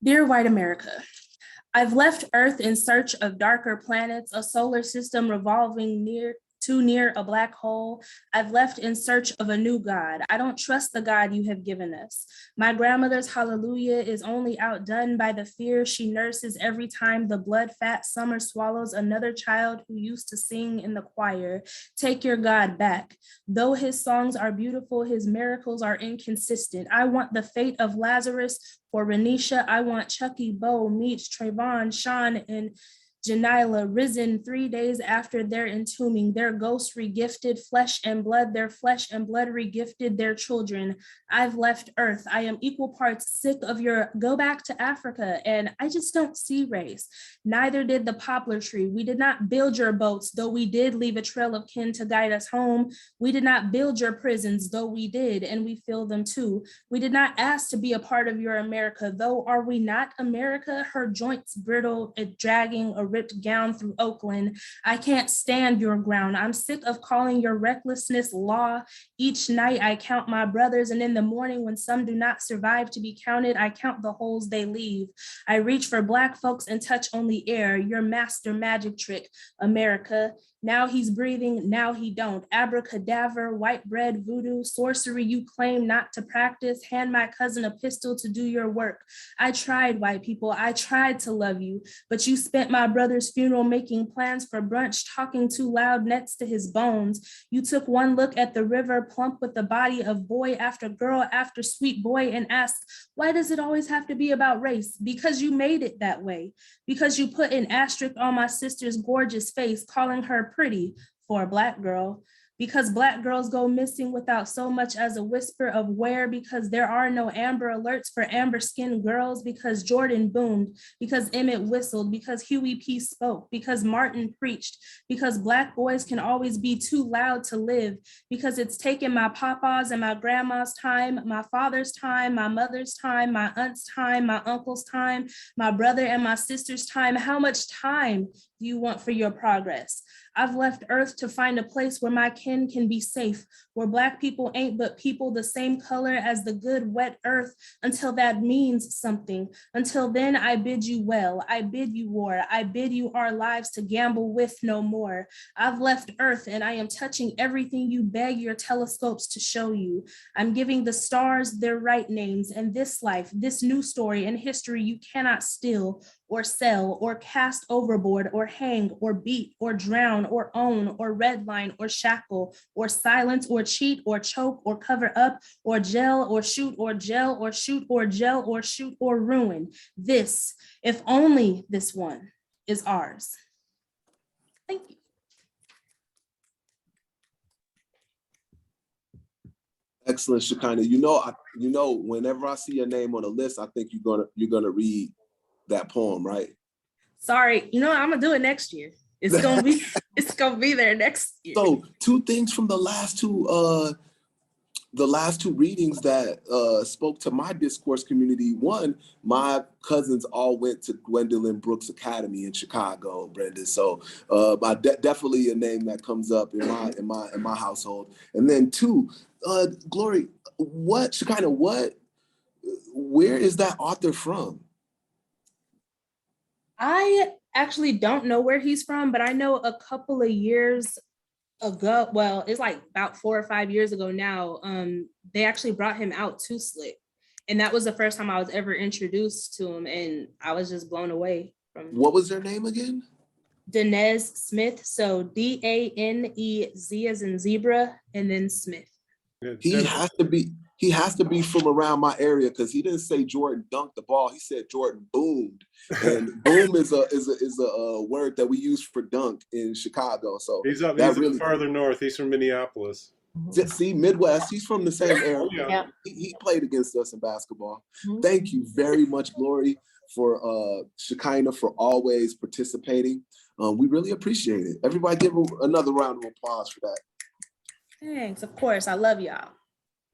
Dear White America, I've left Earth in search of darker planets, a solar system revolving too near a black hole. I've left in search of a new God. I don't trust the God you have given us. My grandmother's hallelujah is only outdone by the fear she nurses every time the blood-fat summer swallows another child who used to sing in the choir. Take your God back. Though his songs are beautiful, his miracles are inconsistent. I want the fate of Lazarus. For Renisha, I want Chucky, Bo, Meech, Trayvon, Sean, and Janila risen 3 days after their entombing, their ghosts regifted flesh and blood, their flesh and blood regifted their children. I've left Earth. I am equal parts sick of your go back to Africa, and I just don't see race. Neither did the poplar tree. We did not build your boats, though we did leave a trail of kin to guide us home. We did not build your prisons, though we did, and we fill them too. We did not ask to be a part of your America, though are we not America? Her joints brittle, dragging a ripped gown through Oakland. I can't stand your ground. I'm sick of calling your recklessness law. Each night I count my brothers, and in the morning when some do not survive to be counted, I count the holes they leave. I reach for black folks and touch only air, your master magic trick, America. Now he's breathing, now he don't. Abracadabra, white bread, voodoo, sorcery you claim not to practice. Hand my cousin a pistol to do your work. I tried, white people, I tried to love you, but you spent my brother's funeral making plans for brunch, talking too loud next to his bones. You took one look at the river, plump with the body of boy after girl after sweet boy, and asked, why does it always have to be about race? Because you made it that way. Because you put an asterisk on my sister's gorgeous face, calling her pretty for a Black girl. Because Black girls go missing without so much as a whisper of where, because there are no Amber Alerts for amber skinned girls, because Jordan boomed, because Emmett whistled, because Huey P spoke, because Martin preached, because Black boys can always be too loud to live, because it's taken my papa's and my grandma's time, my father's time, my mother's time, my aunt's time, my uncle's time, my brother and my sister's time. How much time do you want for your progress? I've left Earth to find a place where my kin can be safe, where Black people ain't but people the same color as the good wet earth, until that means something. Until then, I bid you well, I bid you war, I bid you our lives to gamble with no more. I've left Earth and I am touching everything you beg your telescopes to show you. I'm giving the stars their right names, and this life, this new story and history you cannot steal or sell or cast overboard or hang or beat or drown or own or redline or shackle or silence or cheat or choke or cover up or gel or shoot or gel or shoot or gel or shoot or ruin. This, if only this one, is ours. Thank you. Excellent, Shekinah. Whenever I see your name on a list, I think you're gonna read that poem, right? Sorry, I'm gonna do it next year. It's gonna be there next year. So 2 things from the last two readings that spoke to my discourse community. One, my cousins all went to Gwendolyn Brooks Academy in Chicago, Brenda. So definitely a name that comes up in my household. And then 2, Glory, where is that author from? I actually don't know where he's from, but I know a couple of years ago, well, it's like about 4 or 5 years ago now, they actually brought him out to Slick. And that was the first time I was ever introduced to him, and I was just blown away from. What was their name again? Danez Smith. So DANEZ as in zebra, and then Smith. He has to be from around my area, because he didn't say Jordan dunked the ball. He said Jordan boomed, and boom is a word that we use for dunk in Chicago. So he's really farther north. He's from Minneapolis. See, Midwest. He's from the same area. Oh, yeah. He played against us in basketball. Mm-hmm. Thank you very much, Glory, for Shekinah, for always participating. We really appreciate it. Everybody give another round of applause for that. Thanks, of course. I love y'all.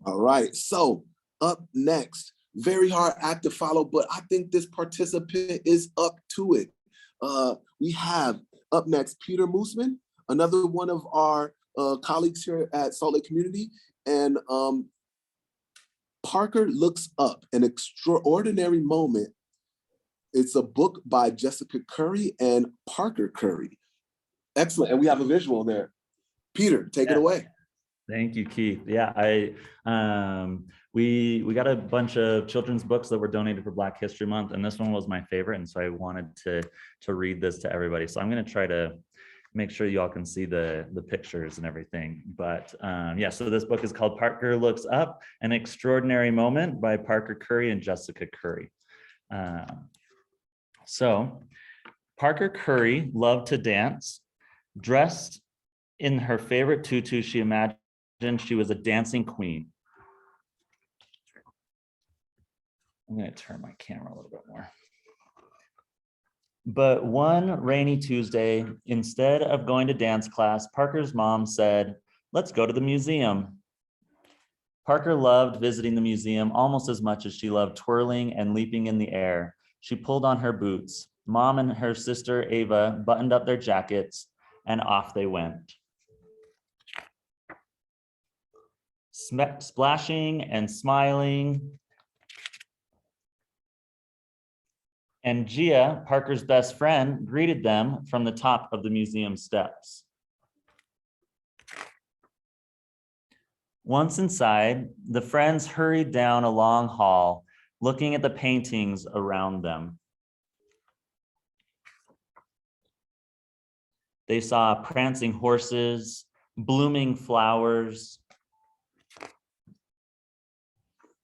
All right, so up next, very hard act to follow, but I think this participant is up to it. We have up next Peter Mooseman, another one of our colleagues here at Salt Lake Community, and Parker Looks Up, An Extraordinary Moment. It's a book by Jessica Curry and Parker Curry. Excellent, and we have a visual there. Peter, take it away. Thank you, Keith. Yeah, we got a bunch of children's books that were donated for Black History Month, and this one was my favorite, and so I wanted to read this to everybody. So I'm going to try to make sure you all can see the pictures and everything. But yeah, so this book is called Parker Looks Up, An Extraordinary Moment by Parker Curry and Jessica Curry. So Parker Curry loved to dance. Dressed in her favorite tutu, she imagined she was a dancing queen. I'm going to turn my camera a little bit more. But one rainy Tuesday, instead of going to dance class, Parker's mom said, "Let's go to the museum." Parker loved visiting the museum almost as much as she loved twirling and leaping in the air. She pulled on her boots. Mom and her sister Ava buttoned up their jackets, and off they went. Splashing and smiling. And Gia, Parker's best friend, greeted them from the top of the museum steps. Once inside, the friends hurried down a long hall, looking at the paintings around them. They saw prancing horses, blooming flowers,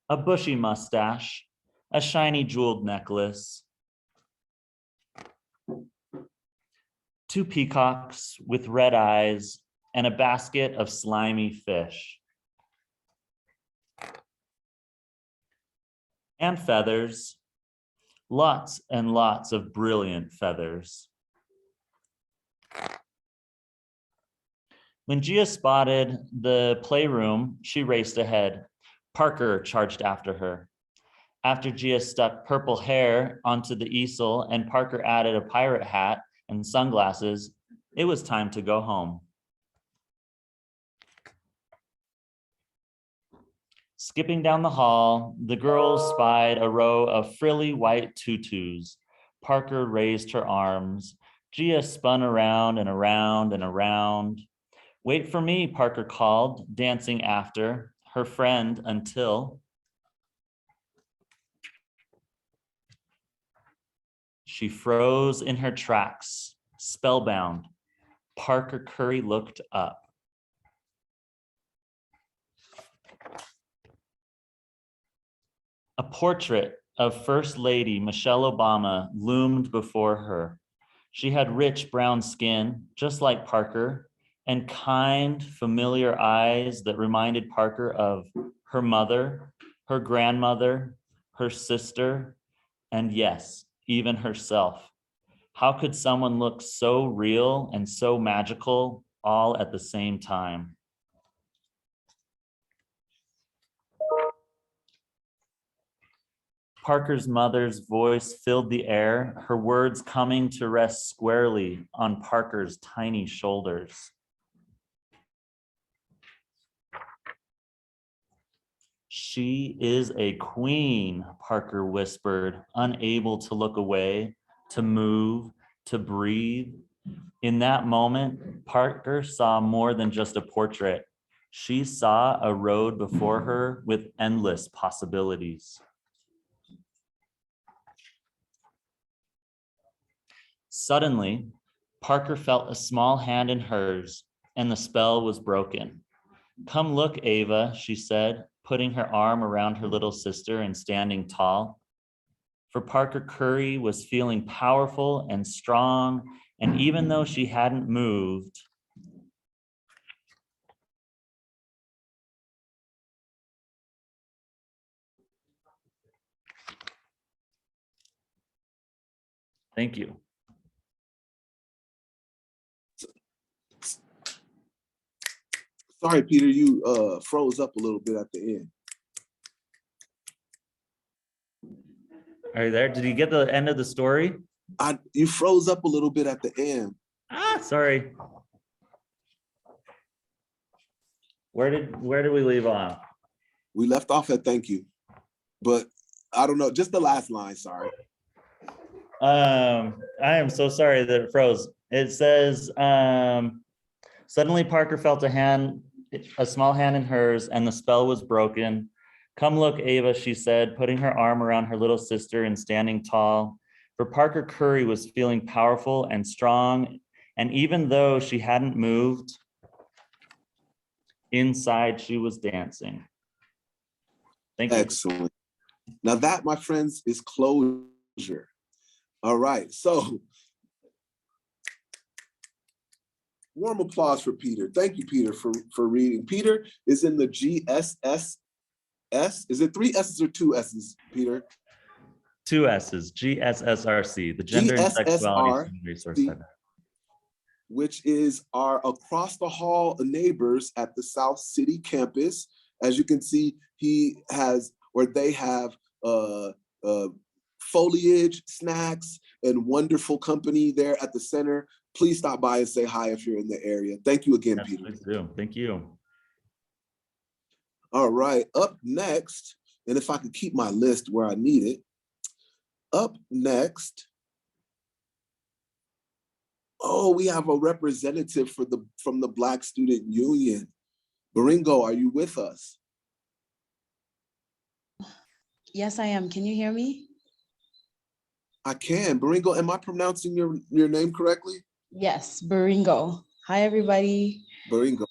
a bushy mustache, a shiny jeweled necklace, two peacocks with red eyes, and a basket of slimy fish. And feathers, lots and lots of brilliant feathers. When Gia spotted the playroom, she raced ahead. Parker charged after her. After Gia stuck purple hair onto the easel and Parker added a pirate hat and sunglasses, it was time to go home. Skipping down the hall, the girls spied a row of frilly white tutus. Parker raised her arms. Gia spun around and around and around. Wait for me, Parker called, dancing after her friend until she froze in her tracks, spellbound. Parker Curry looked up. A portrait of First Lady Michelle Obama loomed before her. She had rich brown skin, just like Parker, and kind, familiar eyes that reminded Parker of her mother, her grandmother, her sister, and yes, even herself. How could someone look so real and so magical all at the same time? Parker's mother's voice filled the air, her words coming to rest squarely on Parker's tiny shoulders. She is a queen, Parker whispered, unable to look away, to move, to breathe. In that moment, Parker saw more than just a portrait. She saw a road before her with endless possibilities. Suddenly, Parker felt a small hand in hers, and the spell was broken. Come look, Ava, she said, putting her arm around her little sister and standing tall. For Parker Curry was feeling powerful and strong, and even though she hadn't moved, thank you. Sorry, Peter, you froze up a little bit at the end. Are you there? Did you get the end of the story? You froze up a little bit at the end. Sorry. Where did we leave off? We left off at thank you, but I don't know, just the last line, sorry. I am so sorry that it froze. It says, suddenly Parker felt a small hand in hers, and the spell was broken. Come look, Ava, she said, putting her arm around her little sister and standing tall. For Parker Curry was feeling powerful and strong, and even though she hadn't moved, inside she was dancing. Thank you. Excellent. Now that, my friends, is closure. All right, so warm applause for Peter. Thank you, Peter, for reading. Peter is in the GSSS. Is it 3 S's or 2 S's, Peter? 2 S's, GSSRC, the Gender and Sexuality Resource Center, which is our across the hall neighbors at the South City campus. As you can see, they have foliage, snacks, and wonderful company there at the center. Please stop by and say hi if you're in the area. Thank you again, Peter. Please do. Thank you. All right, up next, and if I could keep my list where I need it, up next, we have a representative from the Black Student Union. Baringo, are you with us? Yes, I am. Can you hear me? I can. Baringo, am I pronouncing your name correctly? Yes, Baringo. Hi, everybody. Baringo.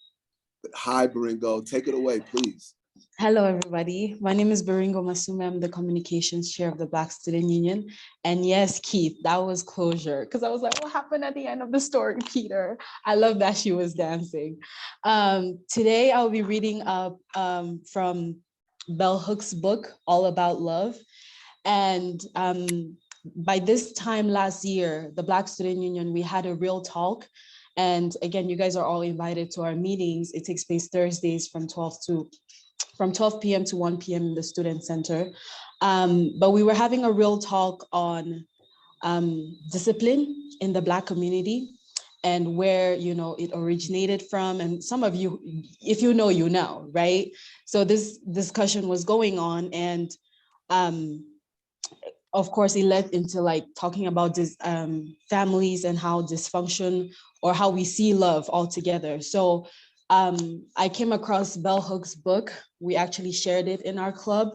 Hi, Baringo. Take it away, please. Hello, everybody. My name is Baringo Masume. I'm the communications chair of the Black Student Union. And yes, Keith, that was closure. Because I was like, what happened at the end of the story, Peter? I love that she was dancing. Today, I'll be reading up from Bell Hooks' book, All About Love. And by this time last year, the Black Student Union, we had a real talk. And again, you guys are all invited to our meetings. It takes place Thursdays from 12 p.m. to 1 p.m. in the Student Center. But we were having a real talk on discipline in the Black community and where, you know, it originated from. And some of you, if you know, right? So this discussion was going on, and of course, it led into like talking about this families and how dysfunction or how we see love altogether. So I came across Bell Hooks' book. We actually shared it in our club,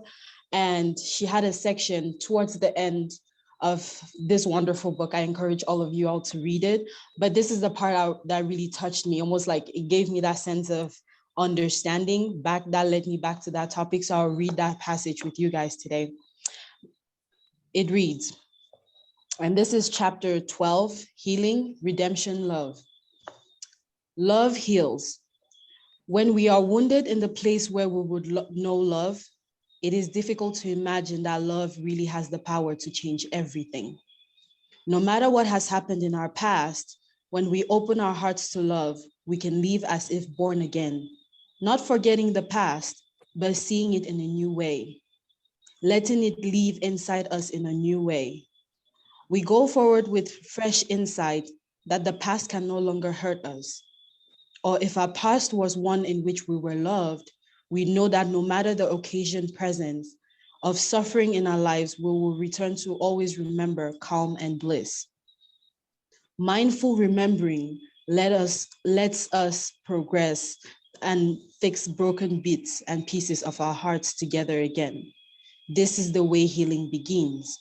and she had a section towards the end of this wonderful book. I encourage all of you all to read it. But this is the part that really touched me, almost like it gave me that sense of understanding back that led me back to that topic. So I'll read that passage with you guys today. It reads, and this is chapter 12, Healing, Redemption, Love. Love heals. When we are wounded in the place where we would know love, it is difficult to imagine that love really has the power to change everything. No matter what has happened in our past, when we open our hearts to love, we can live as if born again, not forgetting the past, but seeing it in a new way, letting it live inside us in a new way. We go forward with fresh insight that the past can no longer hurt us. Or if our past was one in which we were loved, we know that no matter the occasion present of suffering in our lives, we will return to always remember calm and bliss. Mindful remembering lets us progress and fix broken bits and pieces of our hearts together again. This is the way healing begins.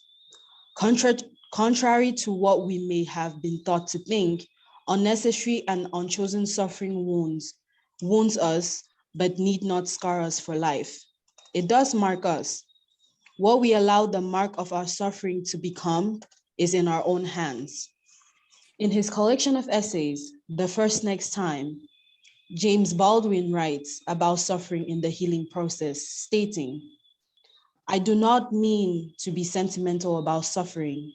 Contrary to what we may have been taught to think, unnecessary and unchosen suffering wounds us, but need not scar us for life. It does mark us. What we allow the mark of our suffering to become is in our own hands. In his collection of essays, The First Next Time, James Baldwin writes about suffering in the healing process, stating, I do not mean to be sentimental about suffering,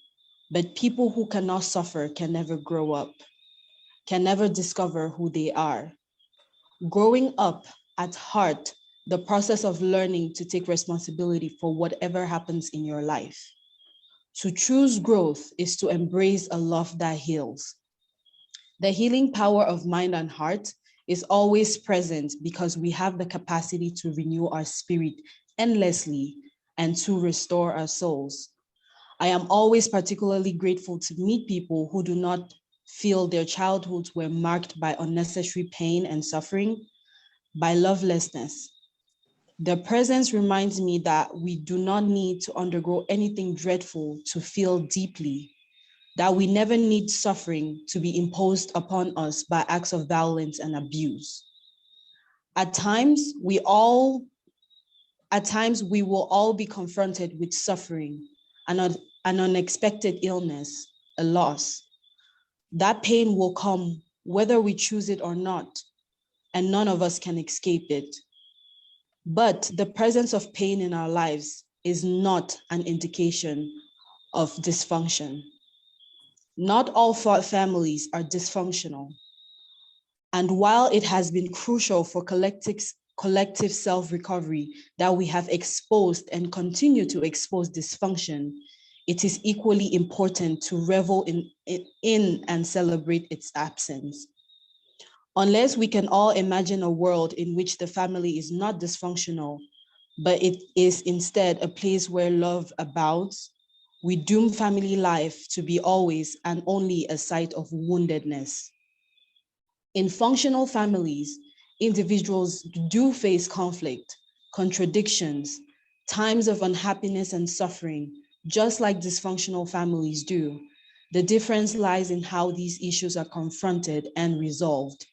but people who cannot suffer can never grow up, can never discover who they are. Growing up at heart, the process of learning to take responsibility for whatever happens in your life. To choose growth is to embrace a love that heals. The healing power of mind and heart is always present because we have the capacity to renew our spirit endlessly and to restore our souls. I am always particularly grateful to meet people who do not feel their childhoods were marked by unnecessary pain and suffering, by lovelessness. Their presence reminds me that we do not need to undergo anything dreadful to feel deeply, that we never need suffering to be imposed upon us by acts of violence and abuse. At times, we will all be confronted with suffering, an unexpected illness, a loss. That pain will come whether we choose it or not, and none of us can escape it. But the presence of pain in our lives is not an indication of dysfunction. Not all families are dysfunctional. And while it has been crucial for collective self-recovery that we have exposed and continue to expose dysfunction, it is equally important to revel in and celebrate its absence. Unless we can all imagine a world in which the family is not dysfunctional, but it is instead a place where love abounds, we doom family life to be always and only a site of woundedness. In functional families, Individuals do face conflict, contradictions, times of unhappiness and suffering, just like dysfunctional families do. The difference lies in how these issues are confronted and resolved,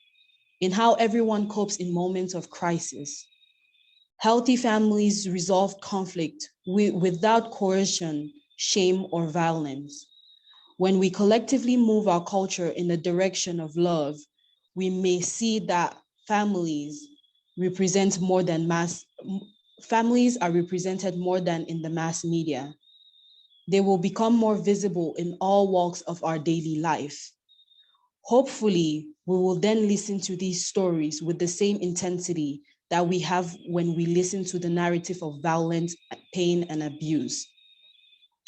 in how everyone copes in moments of crisis. Healthy families resolve conflict without coercion, shame, or violence. When we collectively move our culture in the direction of love, we may see that families are represented more than in the mass media. They will become more visible in all walks of our daily life. Hopefully, we will then listen to these stories with the same intensity that we have when we listen to the narrative of violence, pain, and abuse.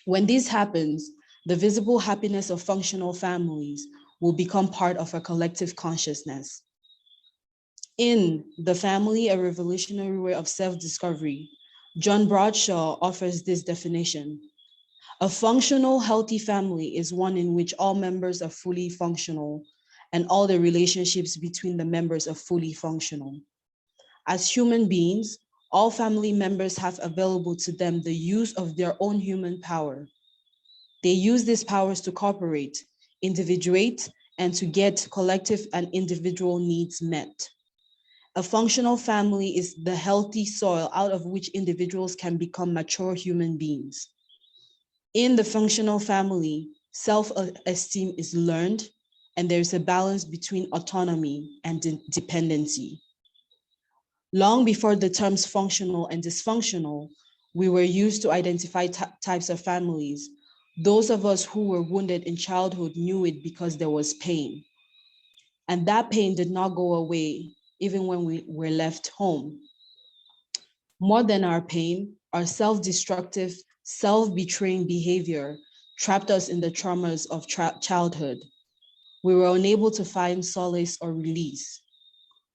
When this happens, the visible happiness of functional families will become part of our collective consciousness. In The Family, A Revolutionary Way of Self-Discovery, John Bradshaw offers this definition. A functional, healthy family is one in which all members are fully functional and all the relationships between the members are fully functional. As human beings, all family members have available to them the use of their own human power. They use these powers to cooperate, individuate, and to get collective and individual needs met. A functional family is the healthy soil out of which individuals can become mature human beings. In the functional family, self-esteem is learned, and there's a balance between autonomy and dependency. Long before the terms functional and dysfunctional, we were used to identify types of families. Those of us who were wounded in childhood knew it because there was pain. And that pain did not go away even when we were left home. More than our pain, our self-destructive, self-betraying behavior trapped us in the traumas of childhood. We were unable to find solace or release.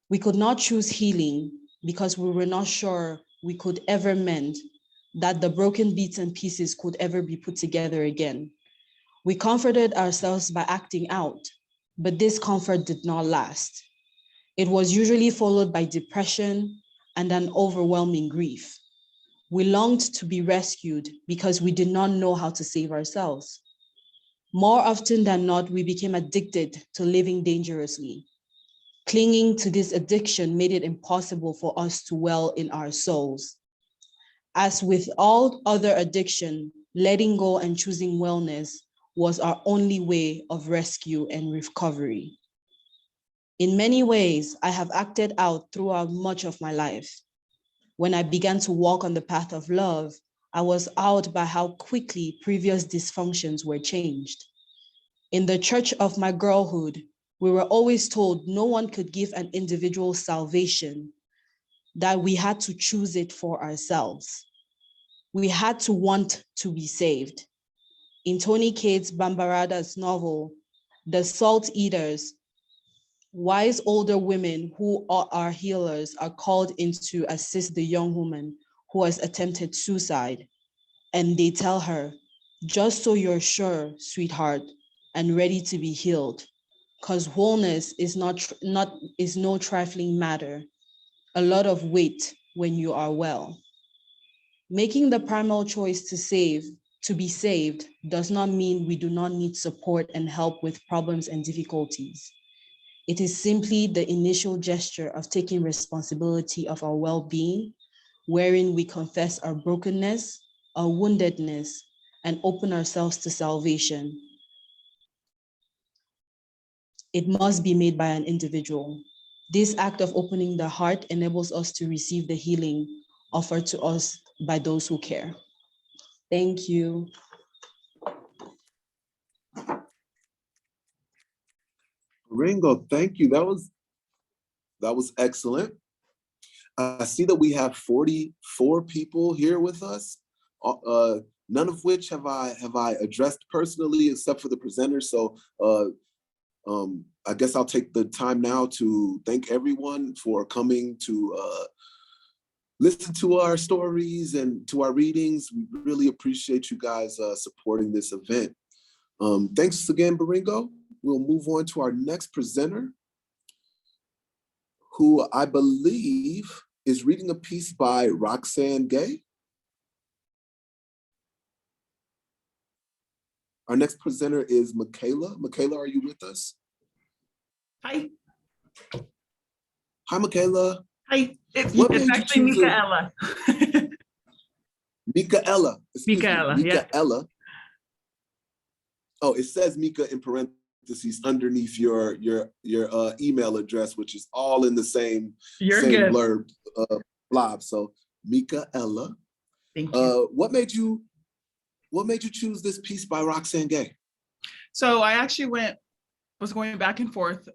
We could not choose healing because we were not sure we could ever mend, that the broken bits and pieces could ever be put together again. We comforted ourselves by acting out, but this comfort did not last. It was usually followed by depression and an overwhelming grief. We longed to be rescued because we did not know how to save ourselves. More often than not, we became addicted to living dangerously. Clinging to this addiction made it impossible for us to well in our souls. As with all other addiction, letting go and choosing wellness was our only way of rescue and recovery. In many ways, I have acted out throughout much of my life. When I began to walk on the path of love, I was awed by how quickly previous dysfunctions were changed. In the church of my girlhood, we were always told no one could give an individual salvation, that we had to choose it for ourselves. We had to want to be saved. In Tony Cade's Bambarada's novel, The Salt Eaters, wise older women who are our healers are called in to assist the young woman who has attempted suicide. And they tell her, just so you're sure, sweetheart, and ready to be healed, because wholeness is no trifling matter, a lot of weight when you are well. Making the primal choice to be saved does not mean we do not need support and help with problems and difficulties. It is simply the initial gesture of taking responsibility of our well-being, wherein we confess our brokenness, our woundedness, and open ourselves to salvation. It must be made by an individual. This act of opening the heart enables us to receive the healing offered to us by those who care. Thank you. Ringo, thank you. That was excellent. I see that we have 44 people here with us, none of which have I addressed personally except for the presenter. So I guess I'll take the time now to thank everyone for coming to listen to our stories and to our readings. We really appreciate you guys supporting this event. Thanks again, Baringo. We'll move on to our next presenter, who I believe is reading a piece by Roxane Gay. Our next presenter is Michaela. Michaela, are you with us? Hi. Hi, Michaela. Hi. It's What made you actually choose Michaela. Michaela. Excuse Michaela, me. yeah. Michaela. Oh, it says Mika in parentheses underneath your email address, which is all in the same Good. blurb blob. So Michaela. Thank you. What made you choose this piece by Roxane Gay? So I actually was going back and forth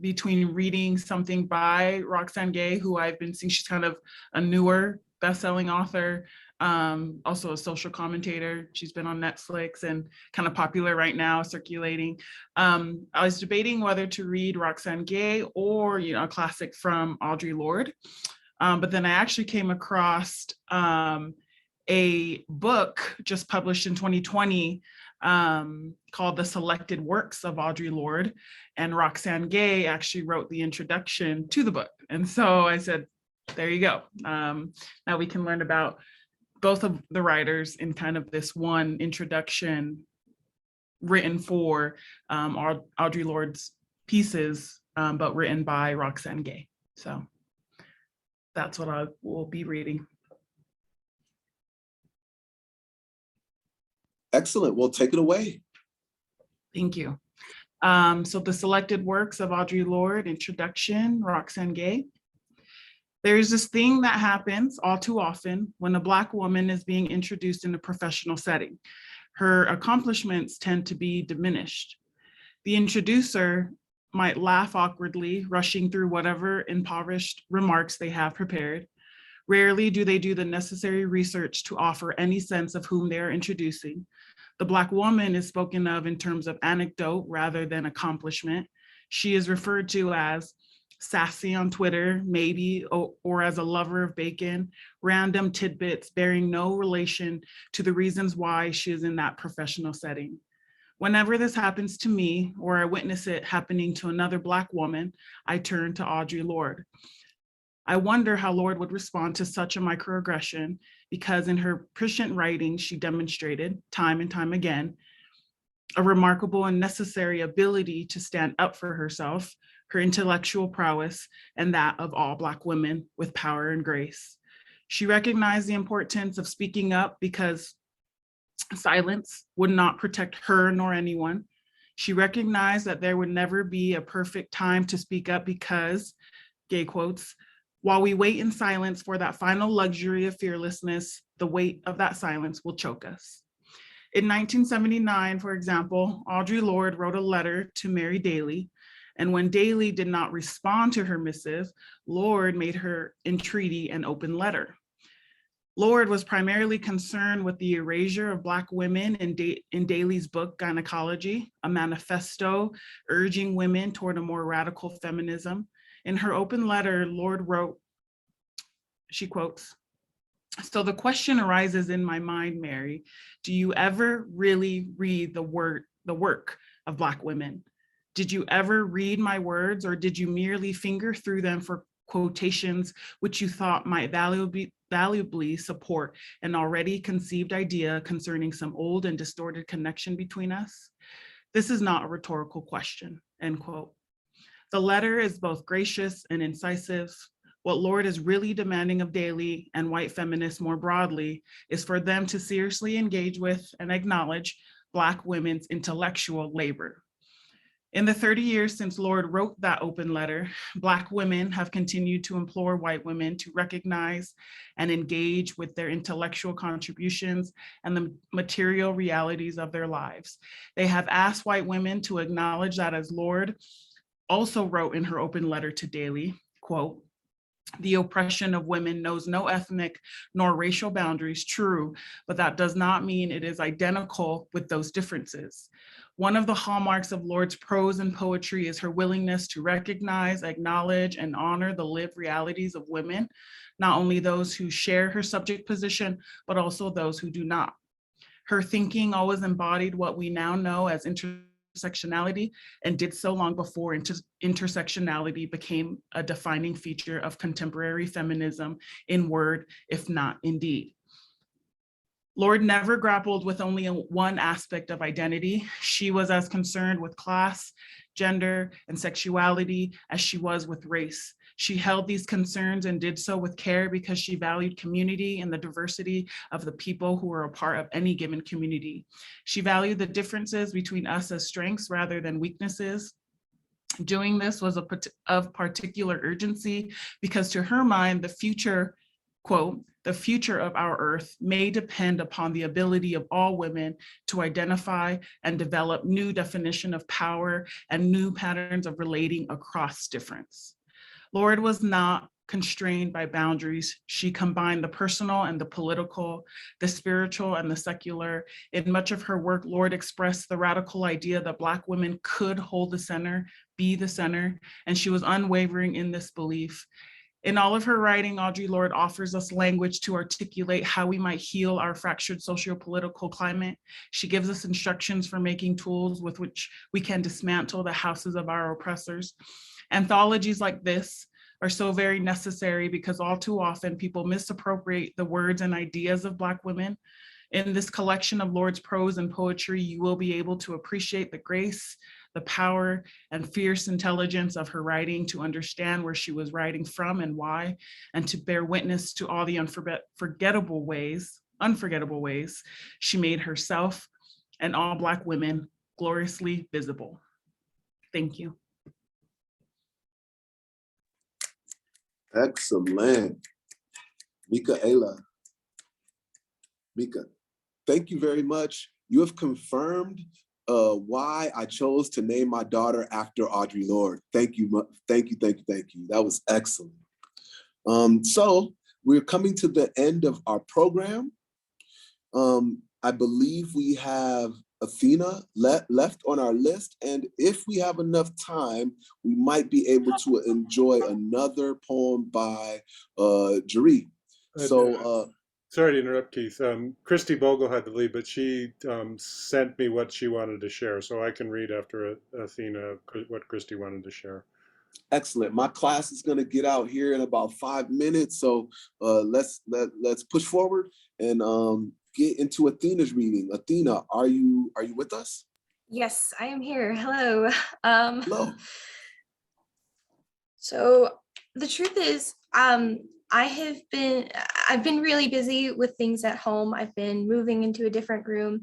between reading something by Roxane Gay, who I've been seeing. She's kind of a newer best-selling author, also a social commentator. She's been on Netflix and kind of popular right now, circulating. I was debating whether to read Roxane Gay or a classic from Audre Lorde. But then I actually came across a book just published in 2020 called The Selected Works of Audre Lorde, and Roxane Gay actually wrote the introduction to the book. And so I said, there you go. Now we can learn about both of the writers in kind of this one introduction written for Audre Lorde's pieces, but written by Roxane Gay. So that's what I will be reading. Excellent. Well, take it away. Thank you. So The Selected Works of Audre Lorde, Introduction, Roxane Gay. There's this thing that happens all too often when a Black woman is being introduced in a professional setting. Her accomplishments tend to be diminished. The introducer might laugh awkwardly, rushing through whatever impoverished remarks they have prepared. Rarely do they do the necessary research to offer any sense of whom they are introducing. The Black woman is spoken of in terms of anecdote rather than accomplishment. She is referred to as sassy on Twitter, maybe, or as a lover of bacon, random tidbits bearing no relation to the reasons why she is in that professional setting. Whenever this happens to me, or I witness it happening to another Black woman, I turn to Audre Lorde. I wonder how Lorde would respond to such a microaggression, because in her prescient writing, she demonstrated time and time again a remarkable and necessary ability to stand up for herself, her intellectual prowess, and that of all Black women with power and grace. She recognized the importance of speaking up because silence would not protect her nor anyone. She recognized that there would never be a perfect time to speak up because, gay quotes, while we wait in silence for that final luxury of fearlessness, the weight of that silence will choke us. In 1979, for example, Audre Lorde wrote a letter to Mary Daly, and when Daly did not respond to her missive, Lorde made her entreaty an open letter. Lorde was primarily concerned with the erasure of Black women in Daly's book, Gynecology, a manifesto urging women toward a more radical feminism. In her open letter, Lorde wrote, she quotes, "So the question arises in my mind, Mary, do you ever really read the work of Black women? Did you ever read my words, or did you merely finger through them for quotations which you thought might valuably support an already conceived idea concerning some old and distorted connection between us? This is not a rhetorical question," end quote. The letter is both gracious and incisive. What Lorde is really demanding of Daly and white feminists more broadly is for them to seriously engage with and acknowledge Black women's intellectual labor. In the 30 years since Lorde wrote that open letter, Black women have continued to implore white women to recognize and engage with their intellectual contributions and the material realities of their lives. They have asked white women to acknowledge that, as Lorde also wrote in her open letter to Daly, quote, "The oppression of women knows no ethnic nor racial boundaries, true, but that does not mean it is identical with those differences. One of the hallmarks of Lorde's prose and poetry is her willingness to recognize, acknowledge, and honor the lived realities of women, not only those who share her subject position, but also those who do not. Her thinking always embodied what we now know as intersectionality and did so long before intersectionality became a defining feature of contemporary feminism in word, if not in deed. Lorde never grappled with only one aspect of identity. She was as concerned with class, gender, and sexuality as she was with race. She held these concerns and did so with care because she valued community and the diversity of the people who were a part of any given community. She valued the differences between us as strengths rather than weaknesses. Doing this was of particular urgency because to her mind, the future, quote, the future of our earth may depend upon the ability of all women to identify and develop new definition of power and new patterns of relating across difference. Lorde was not constrained by boundaries. She combined the personal and the political, the spiritual and the secular. In much of her work, Lorde expressed the radical idea that Black women could hold the center, be the center, and she was unwavering in this belief. In all of her writing, Audre Lorde offers us language to articulate how we might heal our fractured socio-political climate. She gives us instructions for making tools with which we can dismantle the houses of our oppressors. Anthologies like this are so very necessary because all too often people misappropriate the words and ideas of Black women. In this collection of Lorde's prose and poetry, you will be able to appreciate the grace, the power and fierce intelligence of her writing, to understand where she was writing from and why, and to bear witness to all the unforgettable ways she made herself and all Black women gloriously visible. Thank you. Excellent. Micaela. Mika, thank you very much. You have confirmed why I chose to name my daughter after Audre Lorde. Thank you, thank you, thank you, thank you. That was excellent. So we're coming to the end of our program. I believe we have Athena left on our list, and if we have enough time, we might be able to enjoy another poem by Jaree. So, sorry to interrupt, Keith. Christy Bogle had to leave, but she sent me what she wanted to share, so I can read after Athena what Christy wanted to share. Excellent. My class is going to get out here in about 5 minutes, so let's push forward and get into Athena's reading. Athena, are you with us? Yes, I am here. Hello. Hello. So the truth is, I've been really busy with things at home. I've been moving into a different room.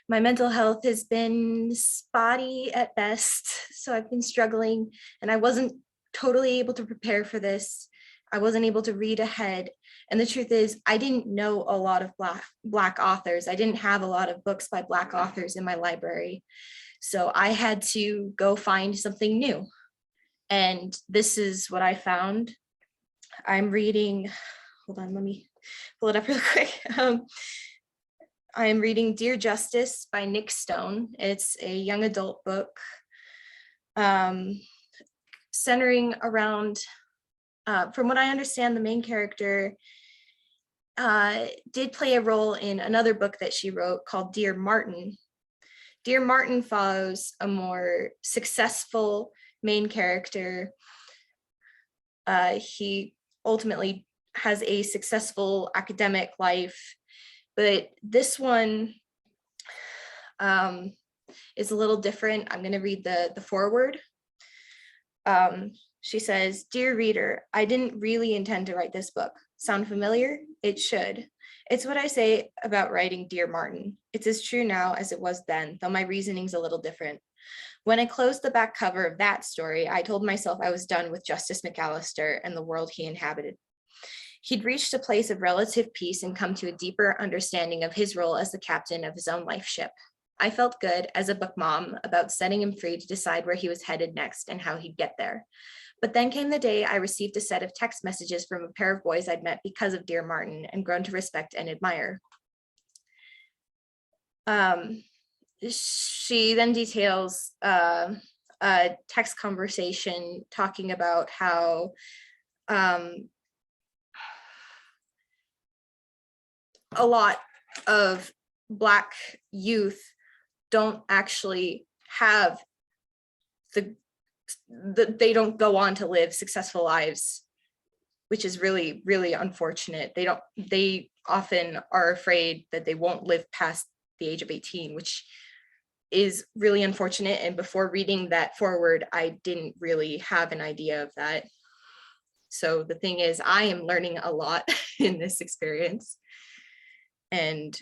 My mental health has been spotty at best, so I've been struggling, and I wasn't totally able to prepare for this. I wasn't able to read ahead. And the truth is, I didn't know a lot of Black authors. I didn't have a lot of books by Black authors in my library. So I had to go find something new. And this is what I found. I'm reading, hold on, let me pull it up real quick. I am reading Dear Justice by Nick Stone. It's a young adult book centering around, from what I understand, the main character did play a role in another book that she wrote called Dear Martin. Dear Martin follows a more successful main character. He ultimately has a successful academic life, but this one is a little different. I'm going to read the foreword. She says, "Dear reader, I didn't really intend to write this book. Sound familiar? It should. It's what I say about writing Dear Martin. It's as true now as it was then, though my reasoning's a little different. When I closed the back cover of that story, I told myself I was done with Justice McAllister and the world he inhabited. He'd reached a place of relative peace and come to a deeper understanding of his role as the captain of his own life ship. I felt good as a book mom about setting him free to decide where he was headed next and how he'd get there. But then came the day I received a set of text messages from a pair of boys I'd met because of Dear Martin and grown to respect and admire." She then details a text conversation talking about how a lot of Black youth don't actually have they don't go on to live successful lives, which is really, really unfortunate. They often are afraid that they won't live past the age of 18, which is really unfortunate. And before reading that forward, I didn't really have an idea of that. So the thing is, I am learning a lot in this experience. And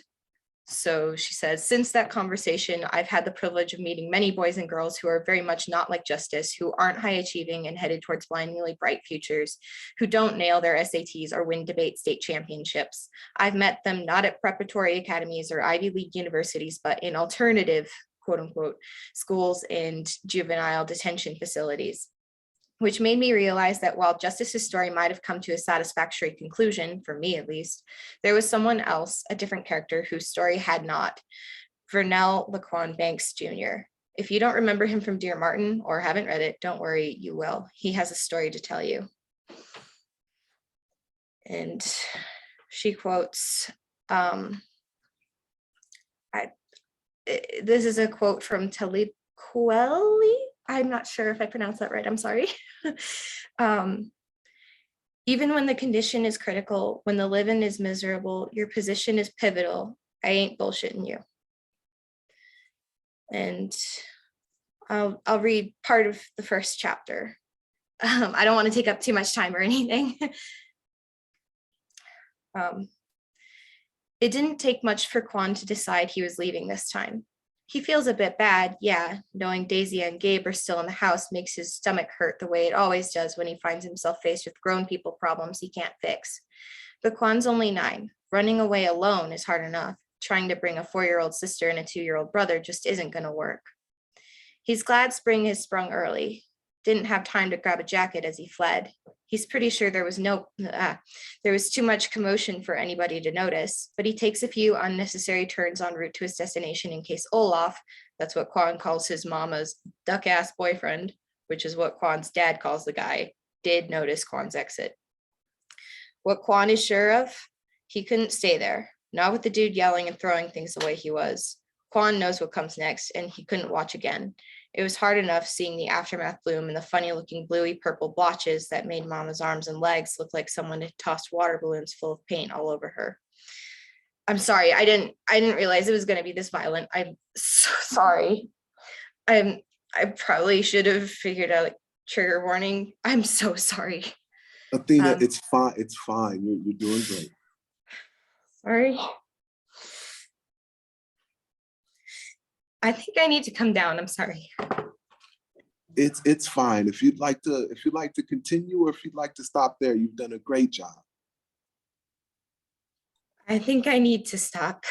so she says, since that conversation, I've had the privilege of meeting many boys and girls who are very much not like Justice, who aren't high achieving and headed towards blindingly bright futures, who don't nail their SATs or win debate state championships. I've met them not at preparatory academies or Ivy League universities, but in alternative, quote unquote, schools and juvenile detention facilities, which made me realize that while Justice's story might have come to a satisfactory conclusion, for me at least, there was someone else, a different character, whose story had not. Vernell Laquan Banks Jr. If you don't remember him from Dear Martin or haven't read it, don't worry, you will. He has a story to tell you. And she quotes, this is a quote from Talib Kweli. I'm not sure if I pronounced that right. I'm sorry. Even when the condition is critical, when the living is miserable, your position is pivotal. I ain't bullshitting you. And I'll read part of the first chapter. I don't want to take up too much time or anything. It didn't take much for Quan to decide he was leaving this time. He feels a bit bad, yeah, knowing Daisy and Gabe are still in the house makes his stomach hurt the way it always does when he finds himself faced with grown people problems he can't fix. But Quan's only 9. Running away alone is hard enough. Trying to bring a 4-year-old sister and a 2-year-old brother just isn't going to work. He's glad spring has sprung early. Didn't have time to grab a jacket as he fled. He's pretty sure there was too much commotion for anybody to notice, but he takes a few unnecessary turns en route to his destination in case Olaf, that's what Quan calls his mama's duck-ass boyfriend, which is what Quan's dad calls the guy, did notice Quan's exit. What Quan is sure of, he couldn't stay there, not with the dude yelling and throwing things the way he was. Quan knows what comes next, and he couldn't watch again. It was hard enough seeing the aftermath bloom and the funny looking bluey purple blotches that made Mama's arms and legs look like someone had tossed water balloons full of paint all over her. I'm sorry, I didn't realize it was going to be this violent. I'm so sorry. I probably should have figured out like trigger warning. I'm so sorry. Athena, it's fine. It's fine. You're doing great. Sorry. I think I need to come down. I'm sorry. It's fine. If you'd like to continue, or if you'd like to stop there, you've done a great job. I think I need to stop.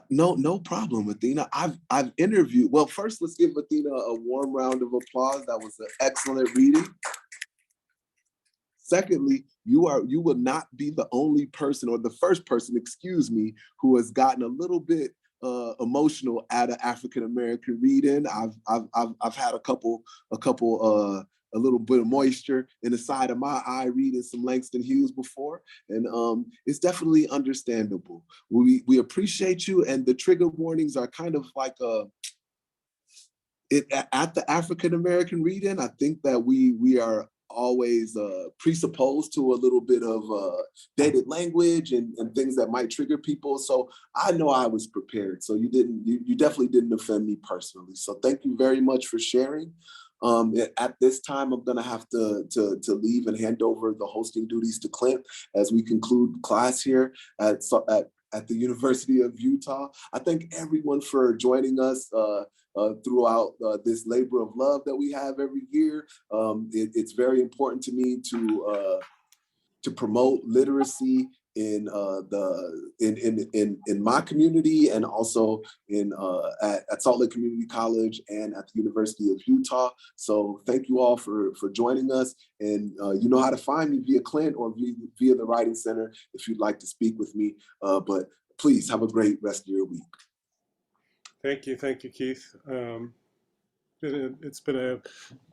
No problem, Athena. I've interviewed. Well, first let's give Athena a warm round of applause. That was an excellent reading. Secondly, you will not be the only person, or the first person, excuse me, who has gotten a little bit emotional at an African American reading. I've had a little bit of moisture in the side of my eye reading some Langston Hughes before, and it's definitely understandable. We appreciate you, and the trigger warnings are kind of like at the African American reading. I think that we are always presupposed to a little bit of dated language and things that might trigger people. So I know I was prepared. So you definitely didn't offend me personally. So thank you very much for sharing. At this time, I'm gonna have to leave and hand over the hosting duties to Clint as we conclude class here at the University of Utah. I thank everyone for joining us throughout this labor of love that we have every year. It's very important to me to promote literacy in my community, and also at Salt Lake Community College and at the University of Utah. So thank you all for joining us, and you know how to find me via Clint or via the Writing Center if you'd like to speak with me. But please have a great rest of your week. Thank you, Keith. It's been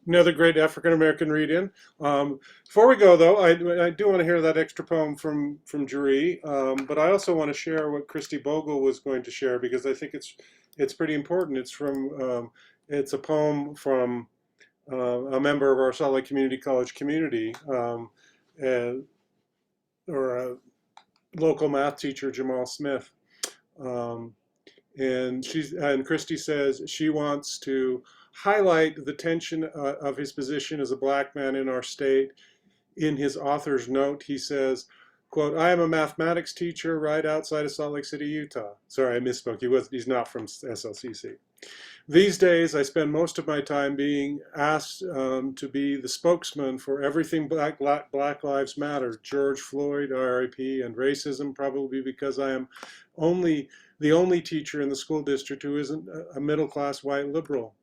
another great African-American read-in. Before we go, though, I do want to hear that extra poem from Jeree, but I also want to share what Christy Bogle was going to share, because I think it's it's pretty important. It's a poem from a member of our Salt Lake Community College community, or a local math teacher, Jamal Smith. And Christy says she wants to highlight the tension of his position as a Black man in our state. In his author's note, he says, quote, "I am a mathematics teacher right outside of Salt Lake City, Utah." Sorry, I misspoke. He's not from SLCC. "These days, I spend most of my time being asked to be the spokesman for everything Black Lives Matter, George Floyd, RIP, and racism, probably because I am the only teacher in the school district who isn't a middle-class white liberal.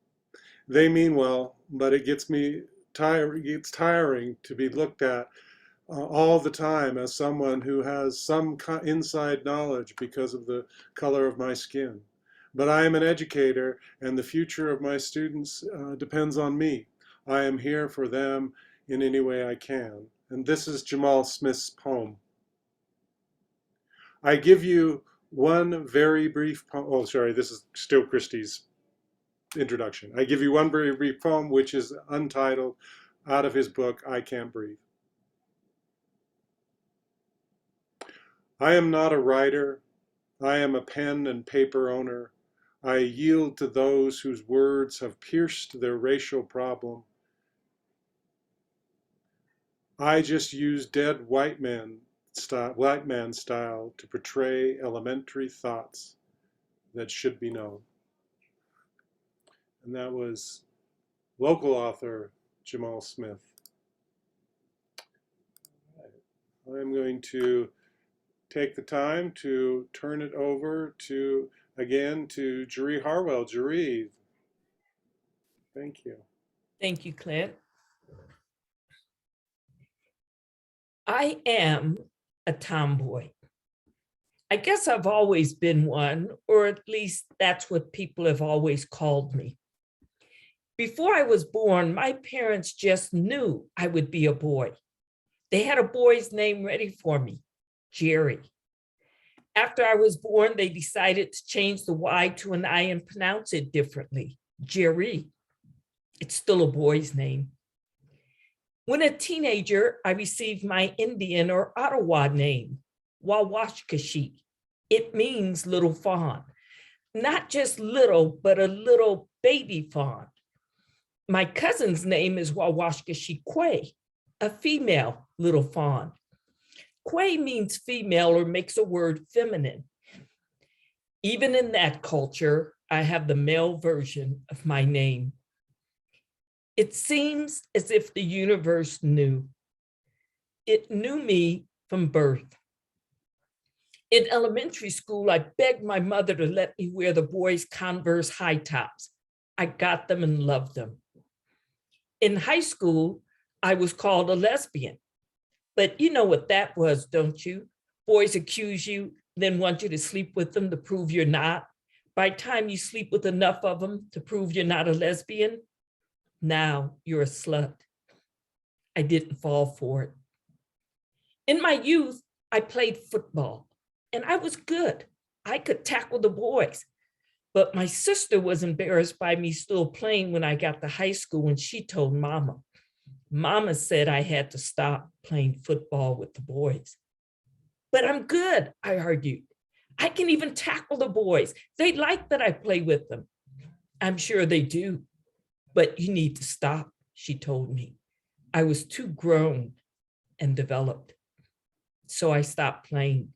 They mean well, but it gets tiring to be looked at all the time as someone who has some inside knowledge because of the color of my skin. But I am an educator, and the future of my students depends on me. I am here for them in any way I can." And this is Jamal Smith's poem. I give you one very brief poem. Oh, sorry, this is still Christie's introduction. I give you one very brief poem, which is untitled, out of his book, I Can't Breathe. I am not a writer. I am a pen and paper owner. I yield to those whose words have pierced their racial problem. I just use dead white man style to portray elementary thoughts that should be known. And that was local author Jamal Smith. I'm going to take the time to turn it over to Jeree Harwell. Jeree, thank you. Thank you, Clint. I am a tomboy. I guess I've always been one, or at least that's what people have always called me. Before I was born, my parents just knew I would be a boy. They had a boy's name ready for me, Jerry. After I was born, they decided to change the Y to an I and pronounce it differently, Jerry. It's still a boy's name. When a teenager, I received my Indian or Ottawa name, Wawashkashi. It means little fawn. Not just little, but a little baby fawn. My cousin's name is Wawashkashi Kwe, a female little fawn. Kwe means female or makes a word feminine. Even in that culture, I have the male version of my name. It seems as if the universe knew. It knew me from birth. In elementary school, I begged my mother to let me wear the boys' Converse high tops. I got them and loved them. In high school, I was called a lesbian. But you know what that was, don't you? Boys accuse you, then want you to sleep with them to prove you're not. By the time you sleep with enough of them to prove you're not a lesbian, now you're a slut. I didn't fall for it. In my youth, I played football, and I was good. I could tackle the boys. But my sister was embarrassed by me still playing when I got to high school, and she told Mama. Mama said I had to stop playing football with the boys. But I'm good, I argued. I can even tackle the boys. They like that I play with them. I'm sure they do. But you need to stop, she told me. I was too grown and developed. So I stopped playing.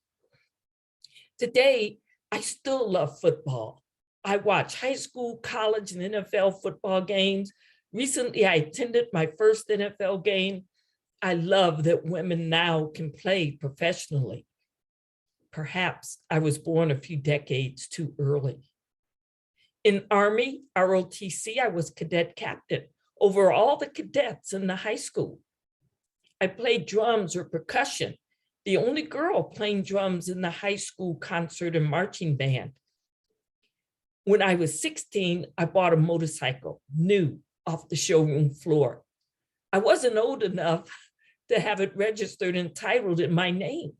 Today, I still love football. I watch high school, college, and NFL football games. Recently, I attended my first NFL game. I love that women now can play professionally. Perhaps I was born a few decades too early. In Army, ROTC, I was cadet captain over all the cadets in the high school. I played drums or percussion, the only girl playing drums in the high school concert and marching band. When I was 16, I bought a motorcycle, new, off the showroom floor. I wasn't old enough to have it registered and titled in my name.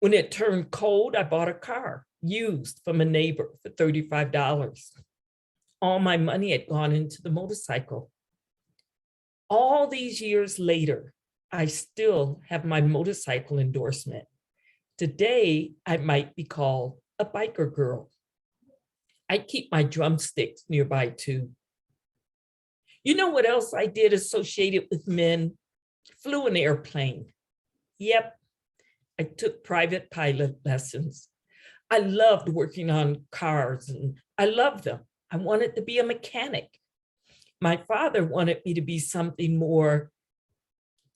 When it turned cold, I bought a car, used from a neighbor for $35. All my money had gone into the motorcycle. All these years later, I still have my motorcycle endorsement. Today, I might be called a biker girl. I keep my drumsticks nearby too. You know what else I did associated with men? Flew an airplane. Yep, I took private pilot lessons. I loved working on cars and I loved them. I wanted to be a mechanic. My father wanted me to be something more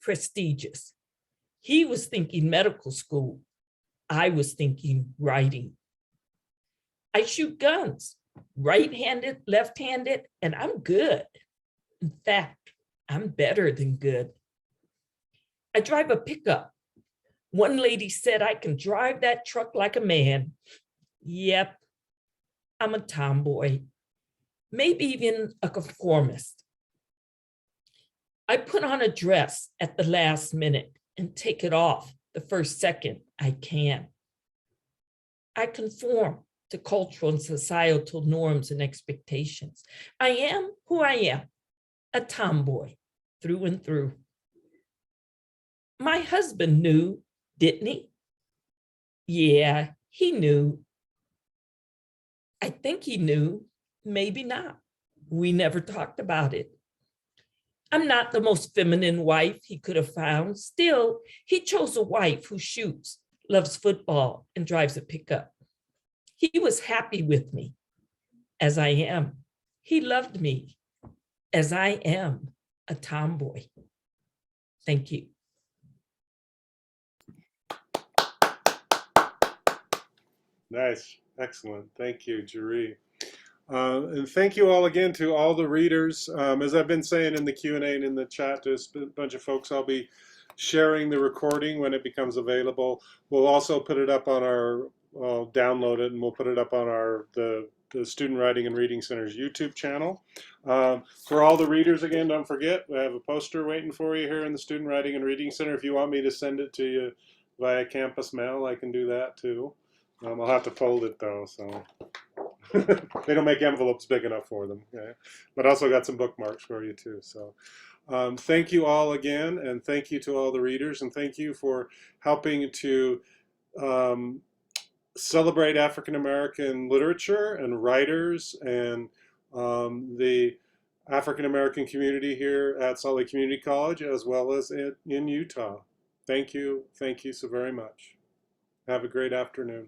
prestigious. He was thinking medical school. I was thinking writing. I shoot guns, right-handed, left-handed, and I'm good. In fact, I'm better than good. I drive a pickup. One lady said I can drive that truck like a man. Yep, I'm a tomboy, maybe even a conformist. I put on a dress at the last minute and take it off the first second I can. I conform to cultural and societal norms and expectations. I am who I am, a tomboy through and through. My husband knew, didn't he? Yeah, he knew. I think he knew, maybe not. We never talked about it. I'm not the most feminine wife he could have found. Still, he chose a wife who shoots, loves football, and drives a pickup. He was happy with me as I am. He loved me as I am, a tomboy. Thank you. Nice, excellent. Thank you, Jeree. And thank you all again to all the readers. As I've been saying in the Q&A and in the chat to a bunch of folks, I'll be sharing the recording when it becomes available. We'll also put it up on our, download it, and we'll put it up on our the Student Writing and Reading Center's YouTube channel. For all the readers, again, don't forget, we have a poster waiting for you here in the Student Writing and Reading Center. If you want me to send it to you via campus mail, I can do that too. I'll have to fold it though, so. They don't make envelopes big enough for them. Okay? But also got some bookmarks for you too. So thank you all again, and thank you to all the readers, and thank you for helping to celebrate African American literature and writers and the African American community here at Salt Lake Community College, as well as in Utah. Thank you so very much. Have a great afternoon.